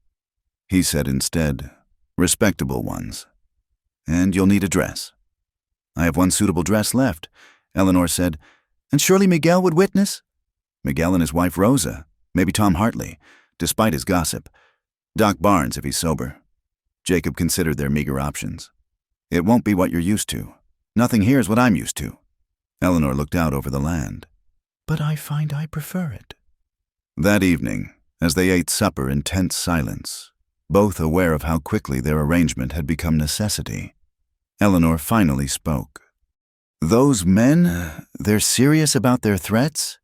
he said instead, respectable ones. And you'll need a dress. I have one suitable dress left, Eleanor said. And surely Miguel would witness? Miguel and his wife Rosa, maybe Tom Hartley, despite his gossip. Doc Barnes if he's sober. Jacob considered their meager options. It won't be what you're used to. Nothing here is what I'm used to. Eleanor looked out over the land. But I find I prefer it. That evening, as they ate supper in tense silence, both aware of how quickly their arrangement had become necessity, Eleanor finally spoke. Those men, they're serious about their threats?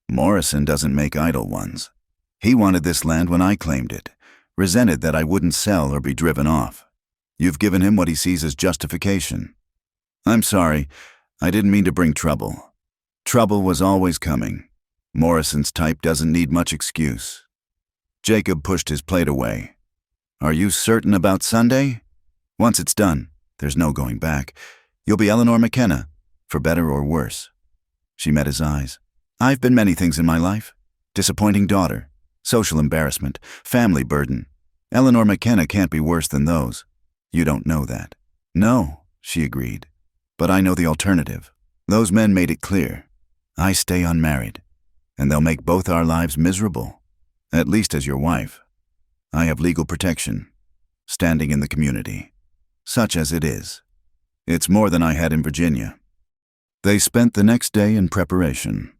Morrison doesn't make idle ones. He wanted this land when I claimed it, resented that I wouldn't sell or be driven off. You've given him what he sees as justification. I'm sorry, I didn't mean to bring trouble. Trouble was always coming. Morrison's type doesn't need much excuse. Jacob pushed his plate away. Are you certain about Sunday? Once it's done, there's no going back. You'll be Eleanor McKenna, for better or worse. She met his eyes. I've been many things in my life. Disappointing daughter, social embarrassment, family burden. Eleanor McKenna can't be worse than those. You don't know that. No, she agreed. But I know the alternative. Those men made it clear. I stay unmarried, and they'll make both our lives miserable, at least as your wife. I have legal protection, standing in the community, such as it is. It's more than I had in Virginia. They spent the next day in preparation,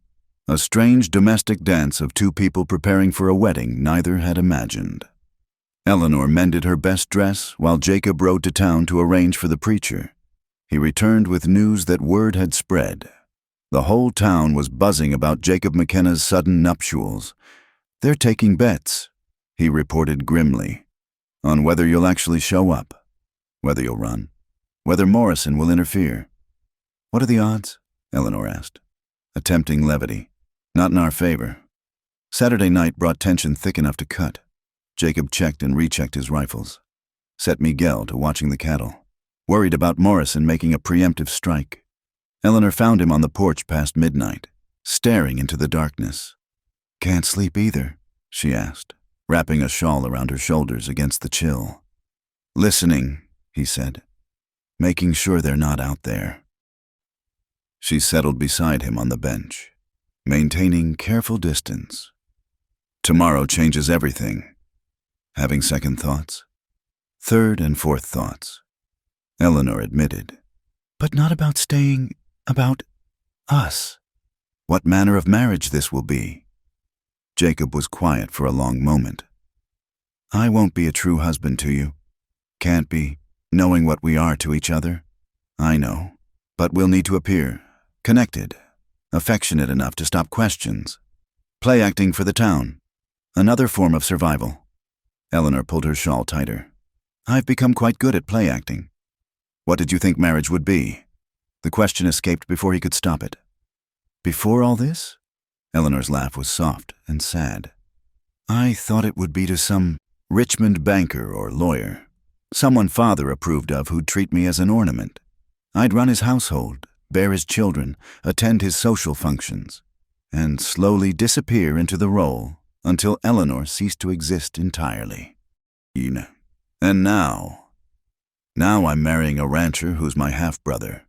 a strange domestic dance of two people preparing for a wedding neither had imagined. Eleanor mended her best dress while Jacob rode to town to arrange for the preacher. He returned with news that word had spread. The whole town was buzzing about Jacob McKenna's sudden nuptials. They're taking bets, he reported grimly, on whether you'll actually show up, whether you'll run, whether Morrison will interfere. What are the odds? Eleanor asked, attempting levity. Not in our favor. Saturday night brought tension thick enough to cut. Jacob checked and rechecked his rifles, set Miguel to watching the cattle, worried about Morrison making a preemptive strike. Eleanor found him on the porch past midnight, staring into the darkness. Can't sleep either, she asked, wrapping a shawl around her shoulders against the chill. Listening, he said, making sure they're not out there. She settled beside him on the bench, maintaining careful distance. Tomorrow changes everything. Having second thoughts? Third and fourth thoughts, Eleanor admitted. But not about staying, about us. What manner of marriage this will be. Jacob was quiet for a long moment. I won't be a true husband to you. Can't be, knowing what we are to each other. I know, but we'll need to appear connected, affectionate enough to stop questions. Play acting for the town. Another form of survival. Eleanor pulled her shawl tighter. I've become quite good at play acting. What did you think marriage would be? The question escaped before he could stop it. Before all this? Eleanor's laugh was soft and sad. I thought it would be to some Richmond banker or lawyer, someone father approved of who'd treat me as an ornament. I'd run his household, bear his children, attend his social functions, and slowly disappear into the role until Eleanor ceased to exist entirely. And now I'm marrying a rancher who's my half-brother,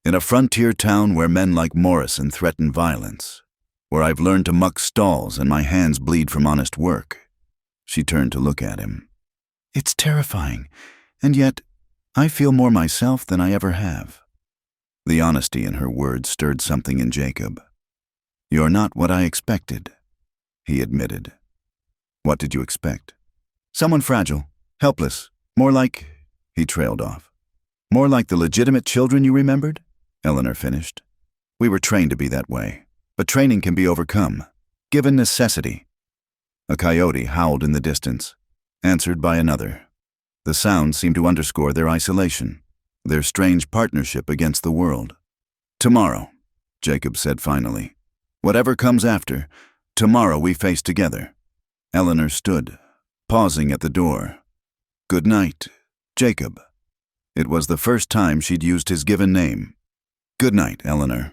in a frontier town where men like Morrison threaten violence, where I've learned to muck stalls and my hands bleed from honest work. She turned to look at him. It's terrifying, and yet I feel more myself than I ever have. The honesty in her words stirred something in Jacob. You're not what I expected, he admitted. What did you expect? Someone fragile, helpless, more like, he trailed off. More like the legitimate children you remembered? Eleanor finished. We were trained to be that way, but training can be overcome, given necessity. A coyote howled in the distance, answered by another. The sound seemed to underscore their isolation, their strange partnership against the world. Tomorrow, Jacob said finally. Whatever comes after, tomorrow we face together. Eleanor stood, pausing at the door. Good night, Jacob. It was the first time she'd used his given name. Good night, Eleanor.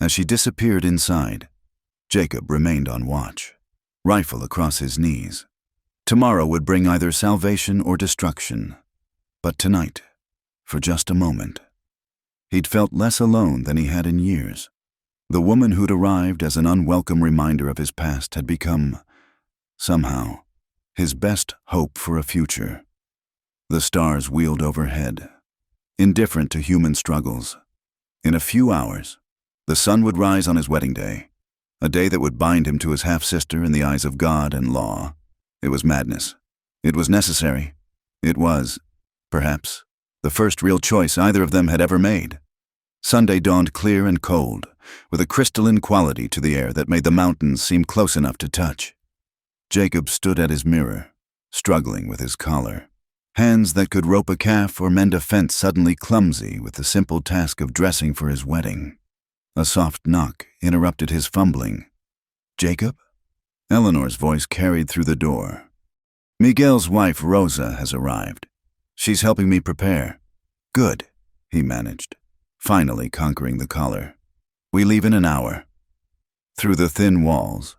As she disappeared inside, Jacob remained on watch, rifle across his knees. Tomorrow would bring either salvation or destruction. But tonight, for just a moment, he'd felt less alone than he had in years. The woman who'd arrived as an unwelcome reminder of his past had become, somehow, his best hope for a future. The stars wheeled overhead, indifferent to human struggles. In a few hours, the sun would rise on his wedding day, a day that would bind him to his half-sister in the eyes of God and law. It was madness. It was necessary. It was, perhaps, the first real choice either of them had ever made. Sunday dawned clear and cold, with a crystalline quality to the air that made the mountains seem close enough to touch. Jacob stood at his mirror, struggling with his collar. Hands that could rope a calf or mend a fence suddenly clumsy with the simple task of dressing for his wedding. A soft knock interrupted his fumbling. Jacob? Eleanor's voice carried through the door. Miguel's wife, Rosa, has arrived. She's helping me prepare. Good, he managed, finally conquering the collar. We leave in an hour. Through the thin walls,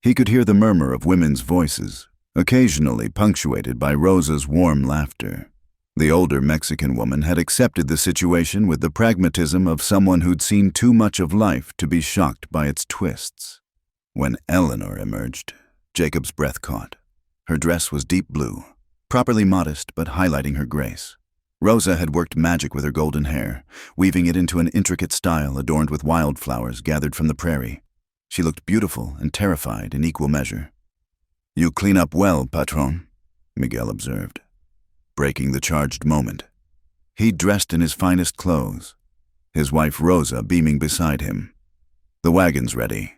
he could hear the murmur of women's voices, occasionally punctuated by Rosa's warm laughter. The older Mexican woman had accepted the situation with the pragmatism of someone who'd seen too much of life to be shocked by its twists. When Eleanor emerged, Jacob's breath caught. Her dress was deep blue, properly modest but highlighting her grace. Rosa had worked magic with her golden hair, weaving it into an intricate style adorned with wildflowers gathered from the prairie. She looked beautiful and terrified in equal measure. You clean up well, patron, Miguel observed, breaking the charged moment. He'd dressed in his finest clothes, his wife Rosa beaming beside him. The wagon's ready,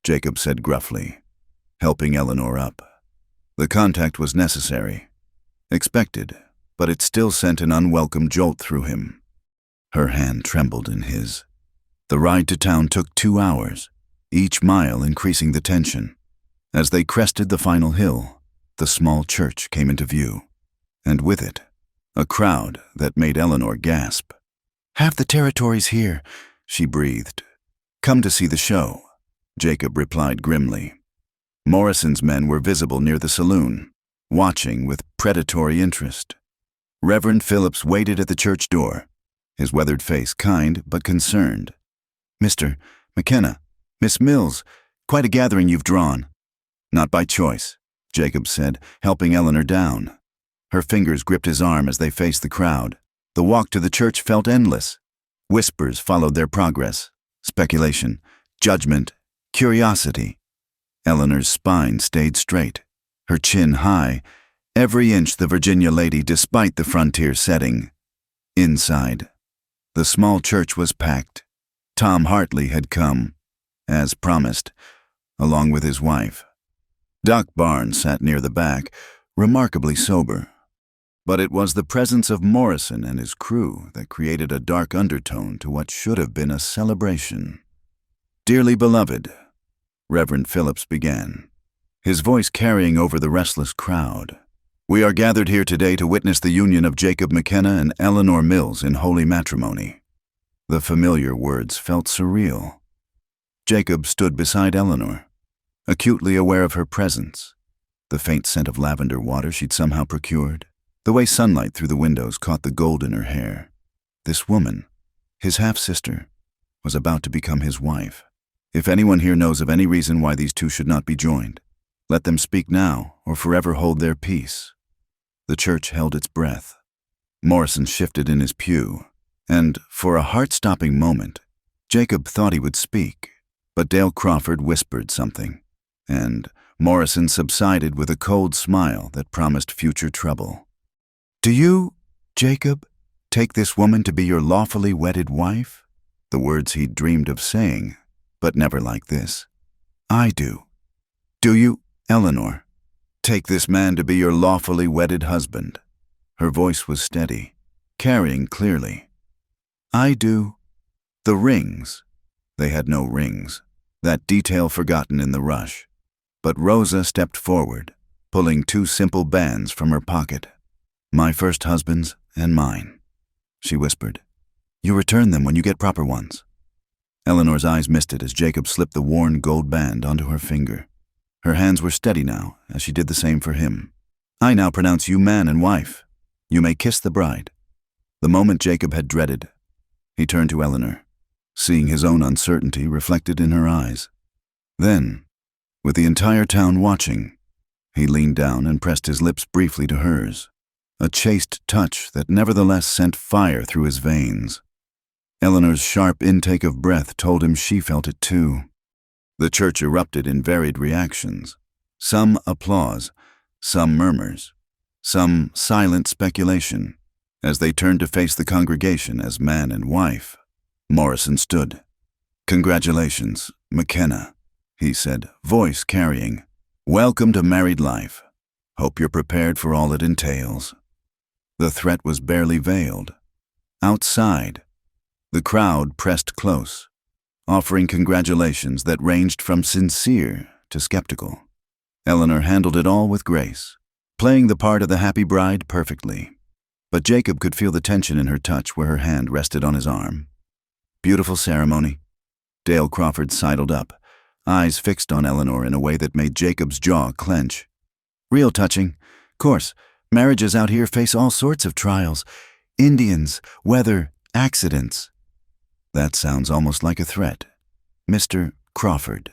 Jacob said gruffly, helping Eleanor up. The contact was necessary, expected, but it still sent an unwelcome jolt through him. Her hand trembled in his. The ride to town took 2 hours, each mile increasing the tension. As they crested the final hill, the small church came into view, and with it, a crowd that made Eleanor gasp. Half the territory's here, she breathed. Come to see the show, Jacob replied grimly. Morrison's men were visible near the saloon, watching with predatory interest. Reverend Phillips waited at the church door, his weathered face kind but concerned. Mr. McKenna, Miss Mills, quite a gathering you've drawn. Not by choice, Jacob said, helping Eleanor down. Her fingers gripped his arm as they faced the crowd. The walk to the church felt endless. Whispers followed their progress. Speculation, judgment, curiosity. Eleanor's spine stayed straight, her chin high, every inch the Virginia lady despite the frontier setting. Inside, the small church was packed. Tom Hartley had come, as promised, along with his wife. Doc Barnes sat near the back, remarkably sober. But it was the presence of Morrison and his crew that created a dark undertone to what should have been a celebration. Dearly beloved, Reverend Phillips began, his voice carrying over the restless crowd. We are gathered here today to witness the union of Jacob McKenna and Eleanor Mills in holy matrimony. The familiar words felt surreal. Jacob stood beside Eleanor, acutely aware of her presence, the faint scent of lavender water she'd somehow procured, the way sunlight through the windows caught the gold in her hair. This woman, his half-sister, was about to become his wife. If anyone here knows of any reason why these two should not be joined, let them speak now or forever hold their peace. The church held its breath. Morrison shifted in his pew, and, for a heart-stopping moment, Jacob thought he would speak, but Dale Crawford whispered something, and Morrison subsided with a cold smile that promised future trouble. "Do you, Jacob, take this woman to be your lawfully wedded wife?" The words he'd dreamed of saying, but never like this. "I do. Do you, Eleanor, take this man to be your lawfully wedded husband?" Her voice was steady, carrying clearly. "I do." The rings. They had no rings, that detail forgotten in the rush. But Rosa stepped forward, pulling two simple bands from her pocket. "My first husband's and mine," she whispered. "You return them when you get proper ones." Eleanor's eyes misted as Jacob slipped the worn gold band onto her finger. Her hands were steady now, as she did the same for him. "I now pronounce you man and wife. You may kiss the bride." The moment Jacob had dreaded, he turned to Eleanor, seeing his own uncertainty reflected in her eyes. Then, with the entire town watching, he leaned down and pressed his lips briefly to hers, a chaste touch that nevertheless sent fire through his veins. Eleanor's sharp intake of breath told him she felt it too. The church erupted in varied reactions, some applause, some murmurs, some silent speculation. As they turned to face the congregation as man and wife, Morrison stood. "Congratulations, McKenna," he said, voice carrying. "Welcome to married life. Hope you're prepared for all it entails." The threat was barely veiled. Outside, the crowd pressed close, offering congratulations that ranged from sincere to skeptical. Eleanor handled it all with grace, playing the part of the happy bride perfectly. But Jacob could feel the tension in her touch where her hand rested on his arm. "Beautiful ceremony." Dale Crawford sidled up, eyes fixed on Eleanor in a way that made Jacob's jaw clench. "Real touching. Course, marriages out here face all sorts of trials. Indians, weather, accidents." "That sounds almost like a threat." "Mr. Crawford,"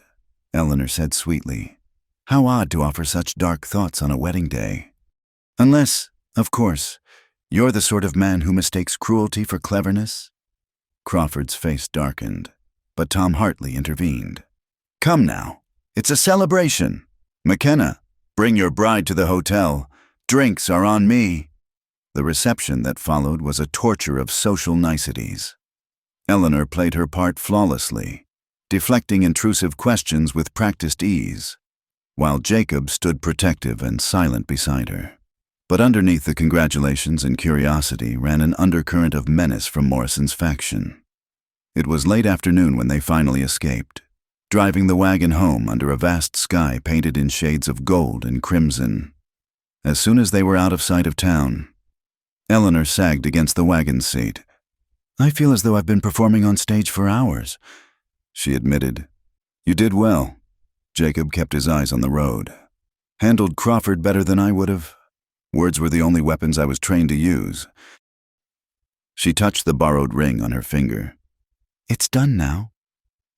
Eleanor said sweetly. "How odd to offer such dark thoughts on a wedding day. Unless, of course, you're the sort of man who mistakes cruelty for cleverness." Crawford's face darkened, but Tom Hartley intervened. "Come now, it's a celebration. McKenna, bring your bride to the hotel. Drinks are on me." The reception that followed was a torture of social niceties. Eleanor played her part flawlessly, deflecting intrusive questions with practiced ease, while Jacob stood protective and silent beside her. But underneath the congratulations and curiosity ran an undercurrent of menace from Morrison's faction. It was late afternoon when they finally escaped, driving the wagon home under a vast sky painted in shades of gold and crimson. As soon as they were out of sight of town, Eleanor sagged against the wagon seat. "I feel as though I've been performing on stage for hours," she admitted. "You did well." Jacob kept his eyes on the road. "Handled Crawford better than I would have. Words were the only weapons I was trained to use." She touched the borrowed ring on her finger. "It's done now.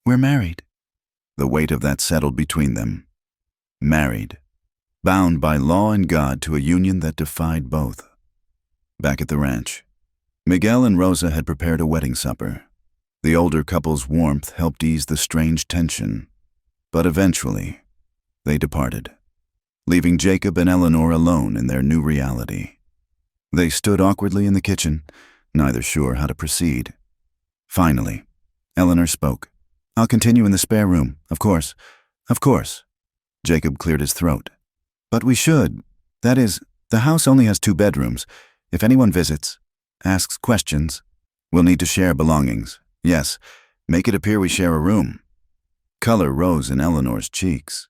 We're married." The weight of that settled between them. Married, bound by law and God to a union that defied both. Back at the ranch, Miguel and Rosa had prepared a wedding supper. The older couple's warmth helped ease the strange tension, but eventually, they departed, leaving Jacob and Eleanor alone in their new reality. They stood awkwardly in the kitchen, neither sure how to proceed. Finally, Eleanor spoke. "I'll continue in the spare room, of course." "Of course." Jacob cleared his throat. "But we should. That is, the house only has 2 bedrooms. If anyone visits, asks questions, we'll need to share belongings. Yes, make it appear we share a room." Color rose in Eleanor's cheeks.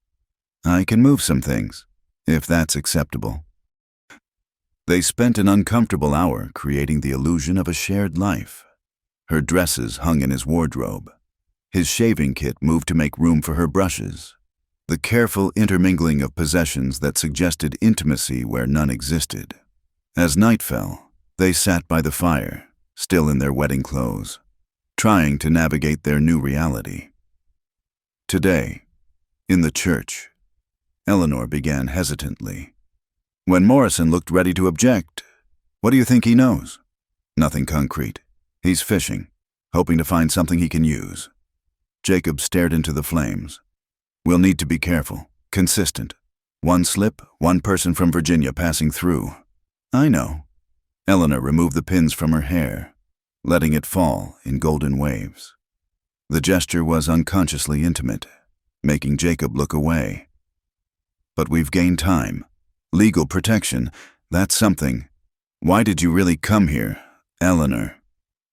"I can move some things, if that's acceptable." They spent an uncomfortable hour creating the illusion of a shared life. Her dresses hung in his wardrobe. His shaving kit moved to make room for her brushes. The careful intermingling of possessions that suggested intimacy where none existed. As night fell, they sat by the fire, still in their wedding clothes, trying to navigate their new reality. Today, in the church, Eleanor began hesitantly. When Morrison looked ready to object, "What do you think he knows?" "Nothing concrete. He's fishing, hoping to find something he can use." Jacob stared into the flames. "We'll need to be careful, consistent. One slip, one person from Virginia passing through." "I know." Eleanor removed the pins from her hair, letting it fall in golden waves. The gesture was unconsciously intimate, making Jacob look away. "But we've gained time. Legal protection, that's something. Why did you really come here, Eleanor?"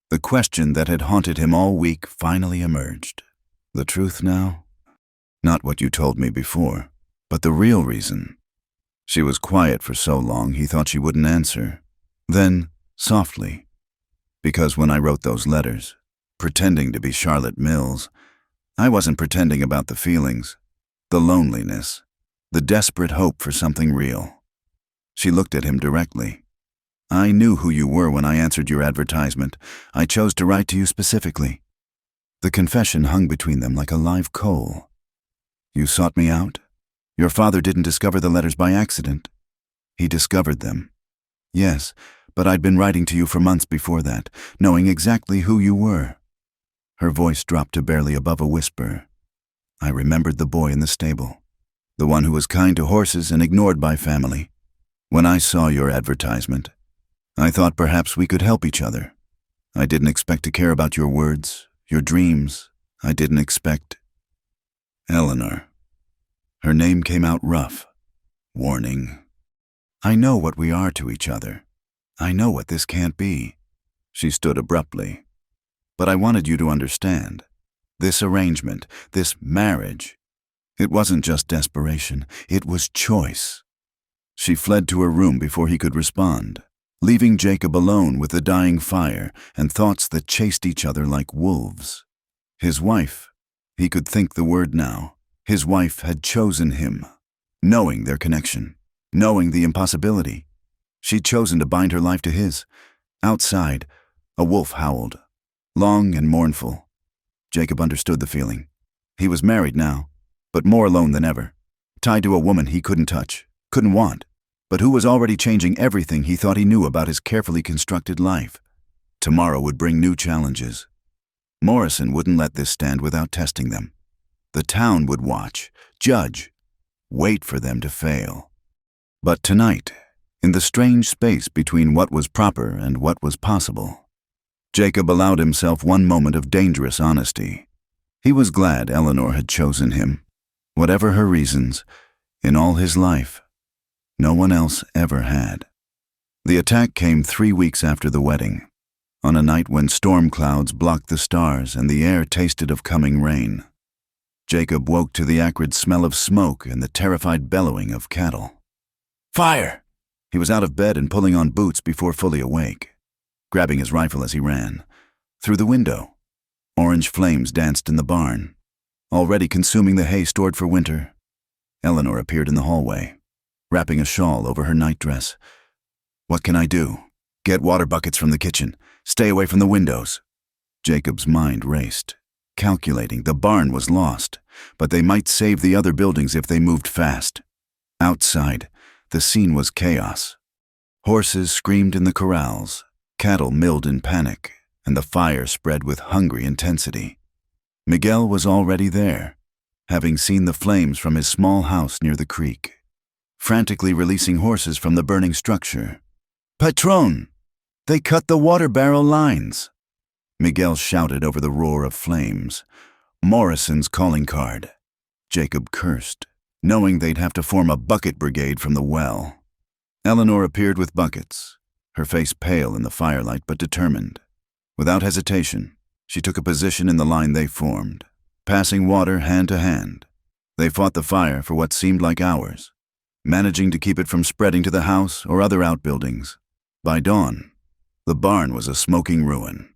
The question that had haunted him all week finally emerged. "The truth now? Not what you told me before, but the real reason." She was quiet for so long he thought she wouldn't answer. Then, softly, "Because when I wrote those letters, pretending to be Charlotte Mills, I wasn't pretending about the feelings, the loneliness, the desperate hope for something real." She looked at him directly. "I knew who you were when I answered your advertisement. I chose to write to you specifically." The confession hung between them like a live coal. "You sought me out? Your father didn't discover the letters by accident. He discovered them." "Yes, but I'd been writing to you for months before that, knowing exactly who you were." Her voice dropped to barely above a whisper. "I remembered the boy in the stable, the one who was kind to horses and ignored by family. When I saw your advertisement, I thought perhaps we could help each other. I didn't expect to care about your words, your dreams. I didn't expect—" "Eleanor." Her name came out rough. Warning. "I know what we are to each other. I know what this can't be." She stood abruptly. "But I wanted you to understand. This arrangement, this marriage, it wasn't just desperation, it was choice." She fled to her room before he could respond, leaving Jacob alone with the dying fire and thoughts that chased each other like wolves. His wife, he could think the word now, his wife had chosen him, knowing their connection, knowing the impossibility. She'd chosen to bind her life to his. Outside, a wolf howled, long and mournful. Jacob understood the feeling. He was married now, but more alone than ever, tied to a woman he couldn't touch, couldn't want, but who was already changing everything he thought he knew about his carefully constructed life. Tomorrow would bring new challenges. Morrison wouldn't let this stand without testing them. The town would watch, judge, wait for them to fail. But tonight, in the strange space between what was proper and what was possible, Jacob allowed himself one moment of dangerous honesty. He was glad Eleanor had chosen him. Whatever her reasons, in all his life, no one else ever had. The attack came 3 weeks after the wedding, on a night when storm clouds blocked the stars and the air tasted of coming rain. Jacob woke to the acrid smell of smoke and the terrified bellowing of cattle. "Fire!" He was out of bed and pulling on boots before fully awake, grabbing his rifle as he ran. Through the window, orange flames danced in the barn, already consuming the hay stored for winter. Eleanor appeared in the hallway, wrapping a shawl over her nightdress. "What can I do?" "Get water buckets from the kitchen. Stay away from the windows." Jacob's mind raced, calculating the barn was lost, but they might save the other buildings if they moved fast. Outside, the scene was chaos. Horses screamed in the corrals, cattle milled in panic, and the fire spread with hungry intensity. Miguel was already there, having seen the flames from his small house near the creek, frantically releasing horses from the burning structure. "Patron! They cut the water barrel lines!" Miguel shouted over the roar of flames. Morrison's calling card. Jacob cursed, knowing they'd have to form a bucket brigade from the well. Eleanor appeared with buckets, her face pale in the firelight but determined. Without hesitation, she took a position in the line they formed, passing water hand to hand. They fought the fire for what seemed like hours, managing to keep it from spreading to the house or other outbuildings. By dawn, the barn was a smoking ruin.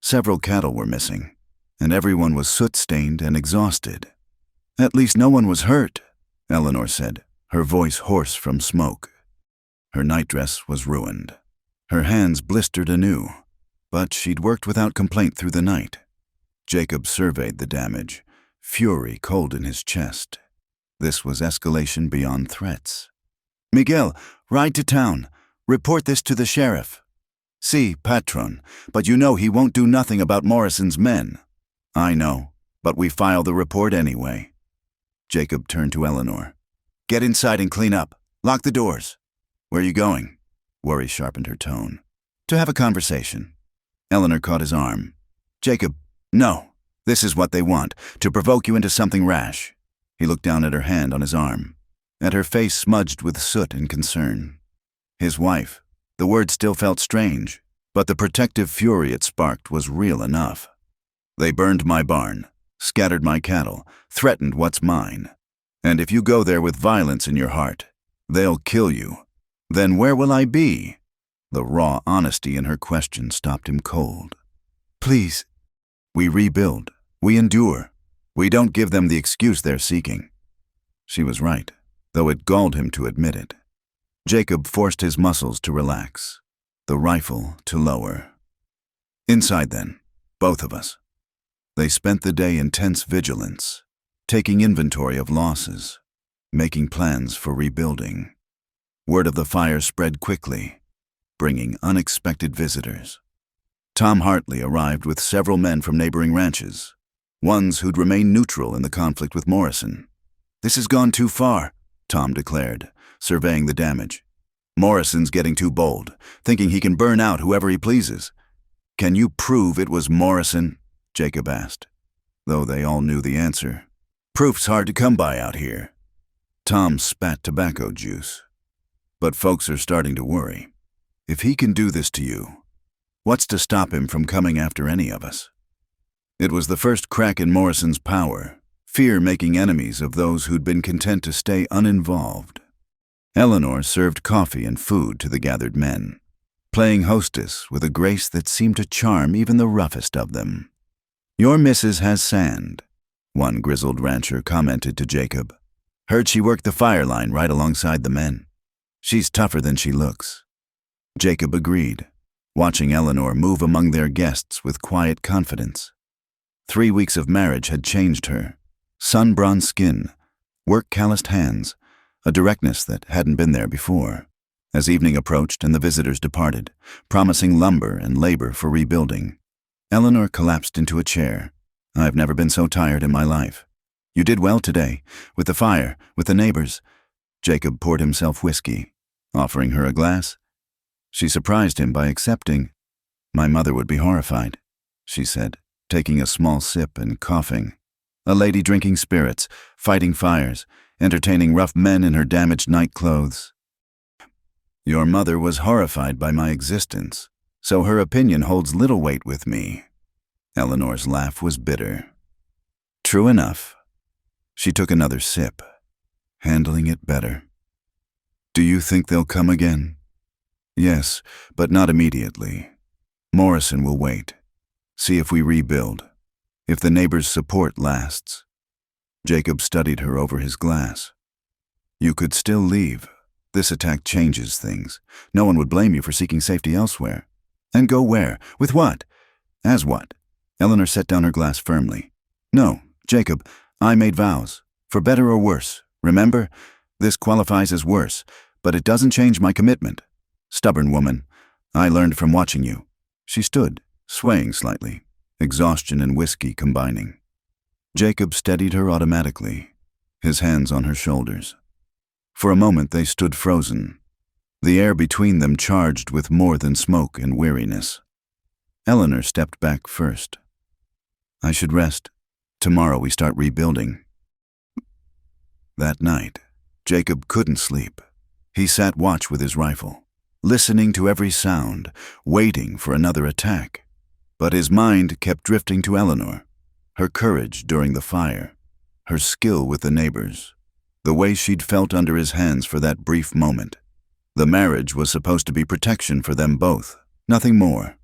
Several cattle were missing, and everyone was soot-stained and exhausted. "At least no one was hurt," Eleanor said, her voice hoarse from smoke. Her nightdress was ruined. Her hands blistered anew, but she'd worked without complaint through the night. Jacob surveyed the damage, fury cold in his chest. This was escalation beyond threats. "Miguel, ride to town. Report this to the sheriff." "Si, patron, but you know he won't do nothing about Morrison's men." "I know, but we file the report anyway." Jacob turned to Eleanor. "Get inside and clean up. Lock the doors." "Where are you going?" Worry sharpened her tone. "To have a conversation." Eleanor caught his arm. "Jacob, no. This is what they want, to provoke you into something rash." He looked down at her hand on his arm, at her face smudged with soot and concern. His wife. The word still felt strange, but the protective fury it sparked was real enough. "They burned my barn, scattered my cattle, threatened what's mine. And if you go there with violence in your heart, they'll kill you. Then where will I be?" The raw honesty in her question stopped him cold. "Please." "We rebuild. We endure. We don't give them the excuse they're seeking." She was right, though it galled him to admit it. Jacob forced his muscles to relax, the rifle to lower. "Inside then, both of us." They spent the day in tense vigilance, taking inventory of losses, making plans for rebuilding. Word of the fire spread quickly, bringing unexpected visitors. Tom Hartley arrived with several men from neighboring ranches, ones who'd remained neutral in the conflict with Morrison. "This has gone too far," Tom declared, surveying the damage. "Morrison's getting too bold, thinking he can burn out whoever he pleases." "Can you prove it was Morrison?" Jacob asked, though they all knew the answer. "Proof's hard to come by out here." Tom spat tobacco juice. "But folks are starting to worry. If he can do this to you, what's to stop him from coming after any of us?" It was the first crack in Morrison's power, fear making enemies of those who'd been content to stay uninvolved. Eleanor served coffee and food to the gathered men, playing hostess with a grace that seemed to charm even the roughest of them. "Your missus has sand," one grizzled rancher commented to Jacob. "Heard she worked the fire line right alongside the men. She's tougher than she looks." Jacob agreed, watching Eleanor move among their guests with quiet confidence. 3 weeks of marriage had changed her. Sun-bronzed skin, work-calloused hands, a directness that hadn't been there before. As evening approached and the visitors departed, promising lumber and labor for rebuilding, Eleanor collapsed into a chair. "I've never been so tired in my life. You did well today, with the fire, with the neighbors." Jacob poured himself whiskey, offering her a glass. She surprised him by accepting. "My mother would be horrified," she said, taking a small sip and coughing. "A lady drinking spirits, fighting fires, entertaining rough men in her damaged night clothes." "Your mother was horrified by my existence, so her opinion holds little weight with me." Eleanor's laugh was bitter. "True enough." She took another sip, handling it better. "Do you think they'll come again?" "Yes, but not immediately. Morrison will wait. See if we rebuild. If the neighbors' support lasts." Jacob studied her over his glass. "You could still leave. This attack changes things. No one would blame you for seeking safety elsewhere." "And go where? With what?" "As what?" Eleanor set down her glass firmly. "No, Jacob, I made vows. For better or worse. Remember? This qualifies as worse, but it doesn't change my commitment. Stubborn woman. I learned from watching you." She stood, swaying slightly, exhaustion and whiskey combining. Jacob steadied her automatically, his hands on her shoulders. For a moment they stood frozen, the air between them charged with more than smoke and weariness. Eleanor stepped back first. "I should rest. Tomorrow we start rebuilding." That night, Jacob couldn't sleep. He sat watch with his rifle, listening to every sound, waiting for another attack. But his mind kept drifting to Eleanor, her courage during the fire, her skill with the neighbors, the way she'd felt under his hands for that brief moment. The marriage was supposed to be protection for them both, nothing more.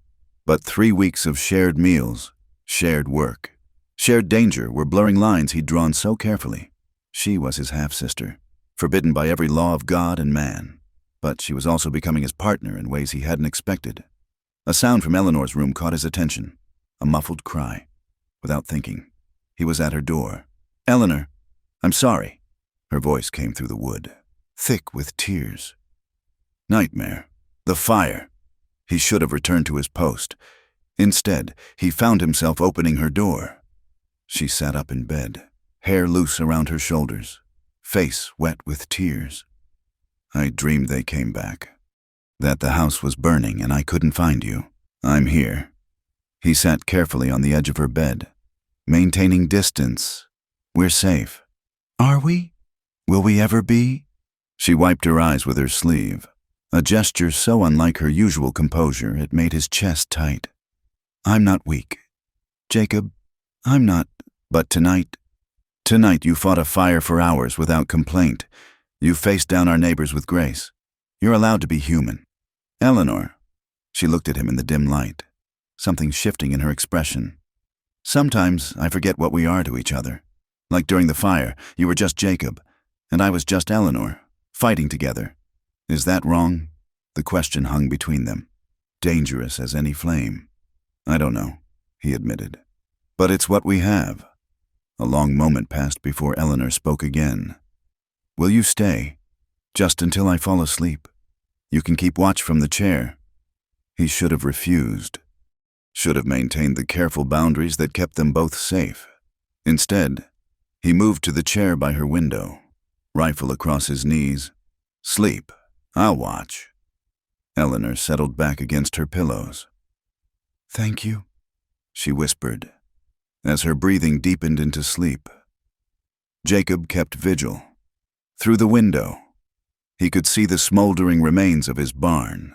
But 3 weeks of shared meals, shared work, shared danger were blurring lines he'd drawn so carefully. She was his half-sister, forbidden by every law of God and man. But she was also becoming his partner in ways he hadn't expected. A sound from Eleanor's room caught his attention, a muffled cry. Without thinking, he was at her door. "Eleanor, I'm sorry." Her voice came through the wood, thick with tears. Nightmare. The fire. He should have returned to his post. Instead, he found himself opening her door. She sat up in bed, hair loose around her shoulders, face wet with tears. "I dreamed they came back. That the house was burning and I couldn't find you. I'm here." He sat carefully on the edge of her bed, maintaining distance. "We're safe." "Are we? Will we ever be?" She wiped her eyes with her sleeve, a gesture so unlike her usual composure it made his chest tight. "I'm not weak. Jacob, I'm not. But tonight you fought a fire for hours without complaint. You faced down our neighbors with grace. You're allowed to be human." "Eleanor." She looked at him in the dim light, something shifting in her expression. "Sometimes I forget what we are to each other. Like during the fire, you were just Jacob, and I was just Eleanor, fighting together. Is that wrong?" The question hung between them, dangerous as any flame. "I don't know," he admitted. "But it's what we have." A long moment passed before Eleanor spoke again. "Will you stay? Just until I fall asleep? You can keep watch from the chair." He should have refused. Should have maintained the careful boundaries that kept them both safe. Instead, he moved to the chair by her window, rifle across his knees. "Sleep. I'll watch." Eleanor settled back against her pillows. "Thank you," she whispered, as her breathing deepened into sleep. Jacob kept vigil. Through the window, he could see the smoldering remains of his barn,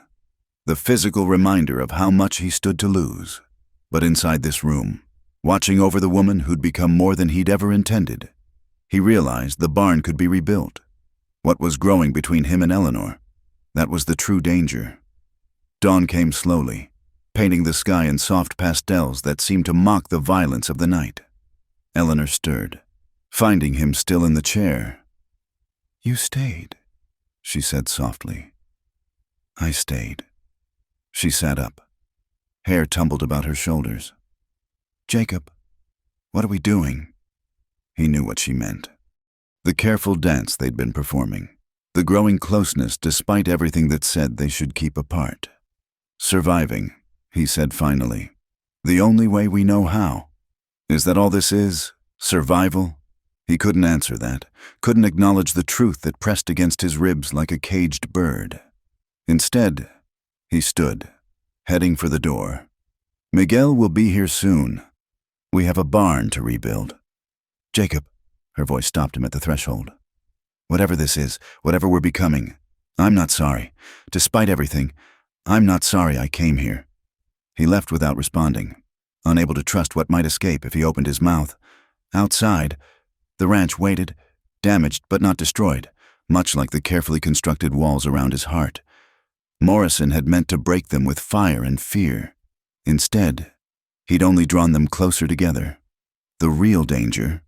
the physical reminder of how much he stood to lose. But inside this room, watching over the woman who'd become more than he'd ever intended, he realized the barn could be rebuilt. What was growing between him and Eleanor? That was the true danger. Dawn came slowly, painting the sky in soft pastels that seemed to mock the violence of the night. Eleanor stirred, finding him still in the chair. "You stayed," she said softly. "I stayed." She sat up. Hair tumbled about her shoulders. "Jacob, what are we doing?" He knew what she meant. The careful dance they'd been performing. The growing closeness despite everything that said they should keep apart. "Surviving," he said finally. "The only way we know how. Is that all this is? Survival?" He couldn't answer that, couldn't acknowledge the truth that pressed against his ribs like a caged bird. Instead, he stood, heading for the door. "Miguel will be here soon. We have a barn to rebuild." "Jacob," her voice stopped him at the threshold. "Whatever this is, whatever we're becoming, I'm not sorry. Despite everything, I'm not sorry I came here." He left without responding, unable to trust what might escape if he opened his mouth. Outside, the ranch waited, damaged but not destroyed, much like the carefully constructed walls around his heart. Morrison had meant to break them with fire and fear. Instead, he'd only drawn them closer together. The real danger,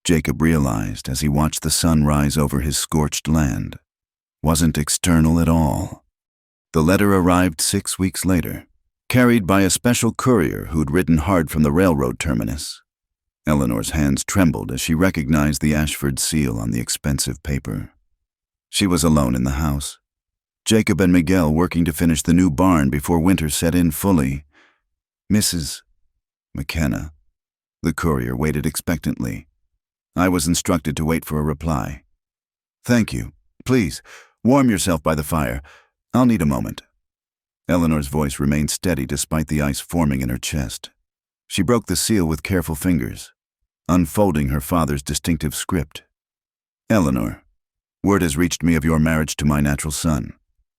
Jacob realized as he watched the sun rise over his scorched land, wasn't external at all. The letter arrived 6 weeks later, carried by a special courier who'd ridden hard from the railroad terminus. Eleanor's hands trembled as she recognized the Ashford seal on the expensive paper. She was alone in the house. Jacob and Miguel working to finish the new barn before winter set in fully. "Mrs. McKenna." The courier waited expectantly. "I was instructed to wait for a reply." "Thank you. Please, warm yourself by the fire. I'll need a moment." Eleanor's voice remained steady despite the ice forming in her chest. She broke the seal with careful fingers, unfolding her father's distinctive script. "Eleanor, word has reached me of your marriage to my natural son.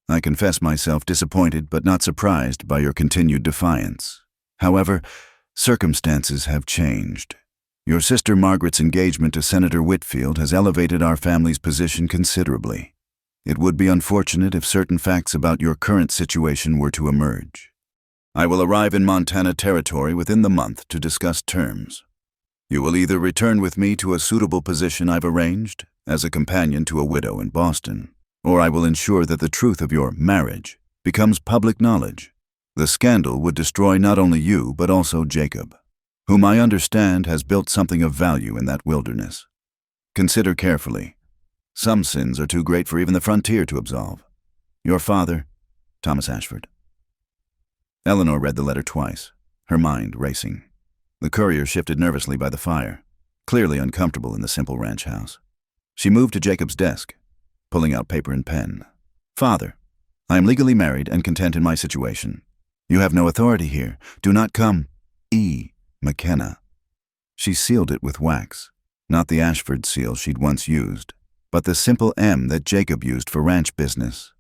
I confess myself disappointed but not surprised by your continued defiance. However, circumstances have changed. Your sister Margaret's engagement to Senator Whitfield has elevated our family's position considerably. It would be unfortunate if certain facts about your current situation were to emerge. I will arrive in Montana Territory within the month to discuss terms. You will either return with me to a suitable position I've arranged, as a companion to a widow in Boston, or I will ensure that the truth of your marriage becomes public knowledge. The scandal would destroy not only you, but also Jacob, whom I understand has built something of value in that wilderness. Consider carefully. Some sins are too great for even the frontier to absolve. Your father, Thomas Ashford. Eleanor read the letter twice, her mind racing. The courier shifted nervously by the fire, clearly uncomfortable in the simple ranch house. She moved to Jacob's desk, pulling out paper and pen. Father, I am legally married and content in my situation. You have no authority here. Do not come. E. McKenna. She sealed it with wax, not the Ashford seal she'd once used, but the simple M that Jacob used for ranch business.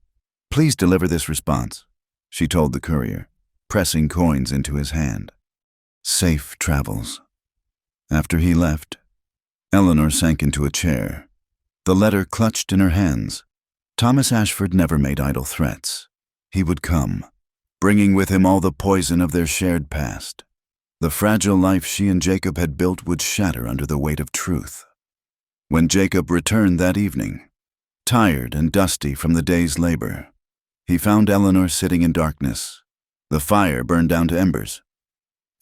Please deliver this response, she told the courier, pressing coins into his hand. Safe travels. After he left, Eleanor sank into a chair, the letter clutched in her hands. Thomas Ashford never made idle threats. He would come, bringing with him all the poison of their shared past. The fragile life she and Jacob had built would shatter under the weight of truth. When Jacob returned that evening, tired and dusty from the day's labor, he found Eleanor sitting in darkness. The fire burned down to embers.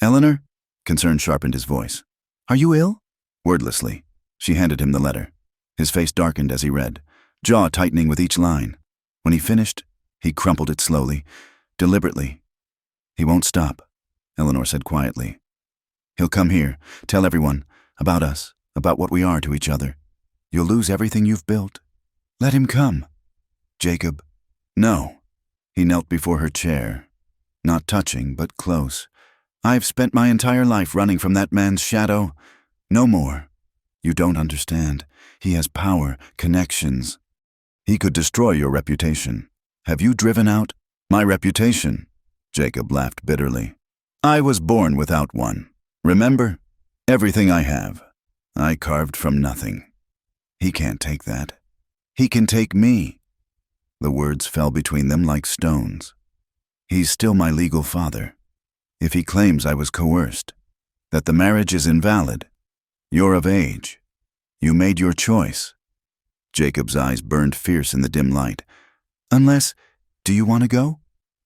Eleanor? Concern sharpened his voice. Are you ill? Wordlessly, she handed him the letter. His face darkened as he read, jaw tightening with each line. When he finished, he crumpled it slowly, deliberately. He won't stop, Eleanor said quietly. He'll come here, tell everyone, about us, about what we are to each other. You'll lose everything you've built. Let him come. Jacob. No. He knelt before her chair, not touching, but close. I've spent my entire life running from that man's shadow. No more. You don't understand. He has power, connections. He could destroy your reputation. Have you driven out my reputation? Jacob laughed bitterly. I was born without one. Remember? Everything I have, I carved from nothing. He can't take that. He can take me. The words fell between them like stones. He's still my legal father. If he claims I was coerced, that the marriage is invalid, you're of age. You made your choice. Jacob's eyes burned fierce in the dim light. Unless, do you want to go?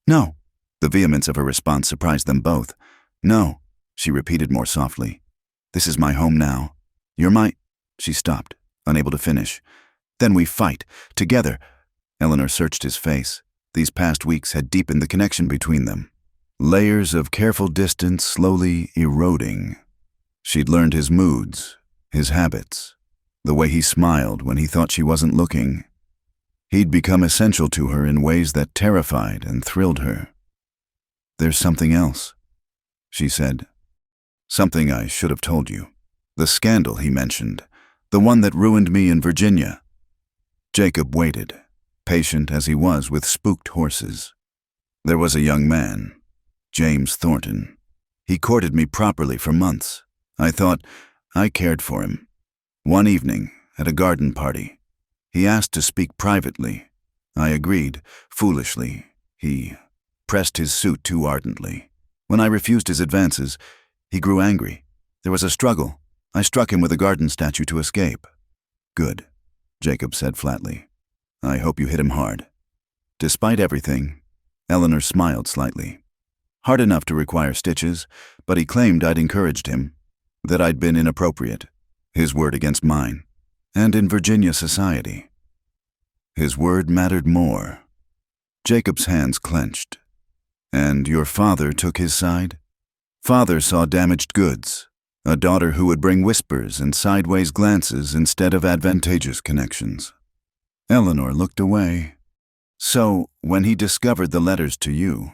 No. The vehemence of her response surprised them both. No, she repeated more softly. This is my home now. You're my... She stopped, unable to finish. Then we fight, together. Eleanor searched his face. These past weeks had deepened the connection between them. Layers of careful distance slowly eroding. She'd learned his moods, his habits, the way he smiled when he thought she wasn't looking. He'd become essential to her in ways that terrified and thrilled her. There's something else, she said. Something I should have told you. The scandal he mentioned, the one that ruined me in Virginia. Jacob waited, patient as he was with spooked horses. There was a young man, James Thornton. He courted me properly for months. I thought I cared for him. One evening, at a garden party, he asked to speak privately. I agreed, foolishly. He pressed his suit too ardently. When I refused his advances, he grew angry. There was a struggle. I struck him with a garden statue to escape. Good, Jacob said flatly. I hope you hit him hard. Despite everything, Eleanor smiled slightly. Hard enough to require stitches, but he claimed I'd encouraged him, that I'd been inappropriate, his word against mine, and in Virginia society. His word mattered more. Jacob's hands clenched. And your father took his side? Father saw damaged goods, a daughter who would bring whispers and sideways glances instead of advantageous connections. Eleanor looked away. So, when he discovered the letters to you,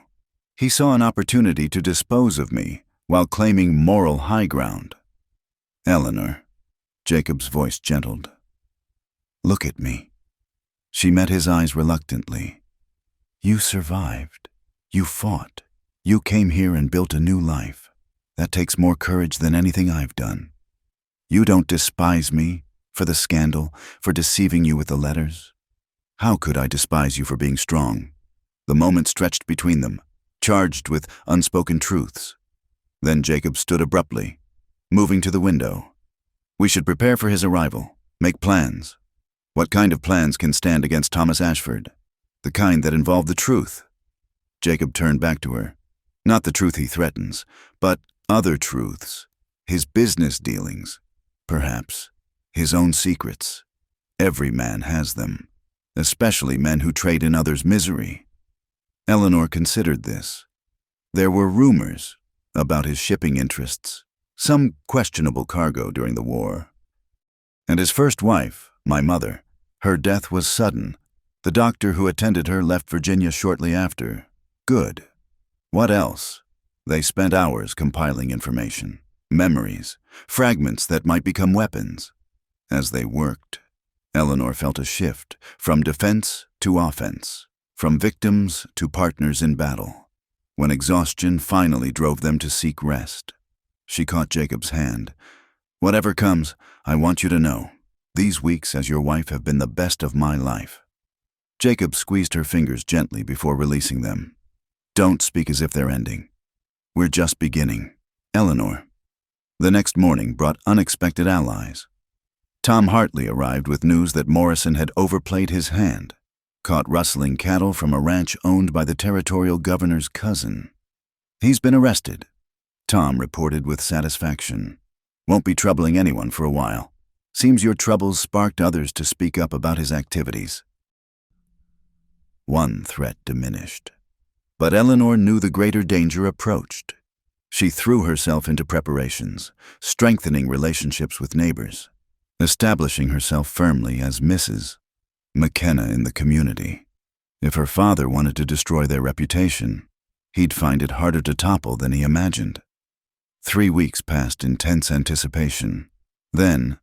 he saw an opportunity to dispose of me while claiming moral high ground. Eleanor, Jacob's voice gentled. Look at me. She met his eyes reluctantly. You survived. You fought. You came here and built a new life. That takes more courage than anything I've done. You don't despise me for the scandal, for deceiving you with the letters. How could I despise you for being strong? The moment stretched between them, charged with unspoken truths. Then Jacob stood abruptly, moving to the window. We should prepare for his arrival, make plans. What kind of plans can stand against Thomas Ashford? The kind that involve the truth. Jacob turned back to her. Not the truth he threatens, but other truths. His business dealings. Perhaps. His own secrets. Every man has them, especially men who trade in others' misery. Eleanor considered this. There were rumors about his shipping interests, some questionable cargo during the war. And his first wife, my mother, her death was sudden. The doctor who attended her left Virginia shortly after. Good. What else? They spent hours compiling information, memories, fragments that might become weapons. As they worked, Eleanor felt a shift from defense to offense, from victims to partners in battle. When exhaustion finally drove them to seek rest, she caught Jacob's hand. Whatever comes, I want you to know, these weeks as your wife have been the best of my life. Jacob squeezed her fingers gently before releasing them. Don't speak as if they're ending. We're just beginning. Eleanor. The next morning brought unexpected allies. Tom Hartley arrived with news that Morrison had overplayed his hand, caught rustling cattle from a ranch owned by the territorial governor's cousin. He's been arrested, Tom reported with satisfaction. Won't be troubling anyone for a while. Seems your troubles sparked others to speak up about his activities. One threat diminished. But Eleanor knew the greater danger approached. She threw herself into preparations, strengthening relationships with neighbors, establishing herself firmly as Mrs. McKenna in the community. If her father wanted to destroy their reputation, he'd find it harder to topple than he imagined. 3 weeks passed in tense anticipation. Then,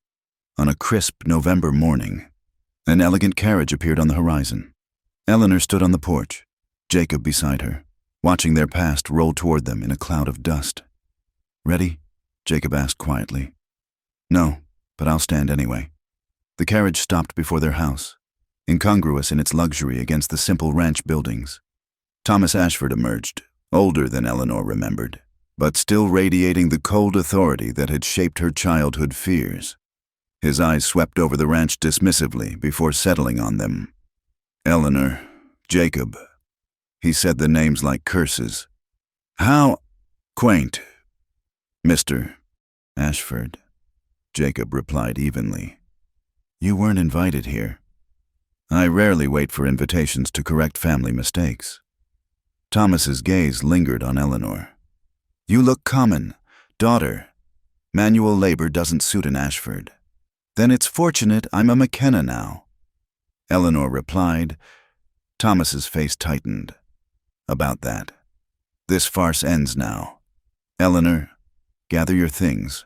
on a crisp November morning, an elegant carriage appeared on the horizon. Eleanor stood on the porch, Jacob beside her, watching their past roll toward them in a cloud of dust. Ready? Jacob asked quietly. No, but I'll stand anyway. The carriage stopped before their house, incongruous in its luxury against the simple ranch buildings. Thomas Ashford emerged, older than Eleanor remembered, but still radiating the cold authority that had shaped her childhood fears. His eyes swept over the ranch dismissively before settling on them. Eleanor, Jacob. He said the names like curses. How quaint. Mr. Ashford, Jacob replied evenly. You weren't invited here. I rarely wait for invitations to correct family mistakes. Thomas's gaze lingered on Eleanor. You look common, daughter. Manual labor doesn't suit an Ashford. Then it's fortunate I'm a McKenna now. Eleanor replied. Thomas's face tightened. About that. This farce ends now. Eleanor, gather your things.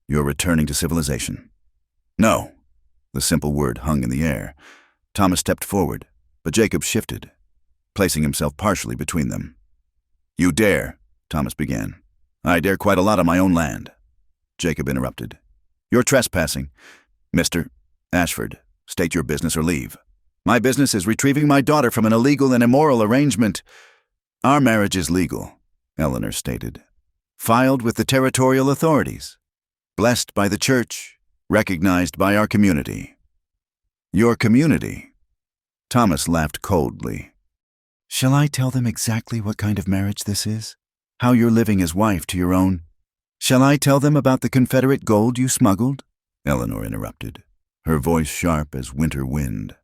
You're returning to civilization. No. The simple word hung in the air. Thomas stepped forward, but Jacob shifted, placing himself partially between them. You dare, Thomas began. I dare quite a lot on my own land. Jacob interrupted. You're trespassing. Mr. Ashford, state your business or leave. My business is retrieving my daughter from an illegal and immoral arrangement. Our marriage is legal, Eleanor stated. Filed with the territorial authorities. Blessed by the church. Recognized by our community. Your community? Thomas laughed coldly. Shall I tell them exactly what kind of marriage this is? How you're living as wife to your own? Shall I tell them about the Confederate gold you smuggled? Eleanor interrupted, her voice sharp as winter wind.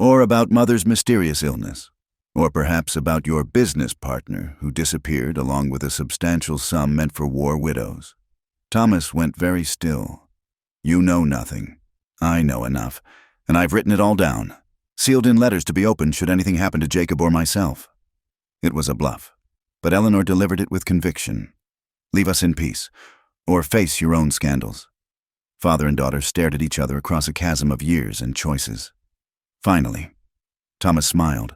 Or about Mother's mysterious illness? Or perhaps about your business partner who disappeared along with a substantial sum meant for war widows? Thomas went very still. You know nothing. I know enough, and I've written it all down, sealed in letters to be opened should anything happen to Jacob or myself. It was a bluff, but Eleanor delivered it with conviction. Leave us in peace, or face your own scandals. Father and daughter stared at each other across a chasm of years and choices. Finally, Thomas smiled,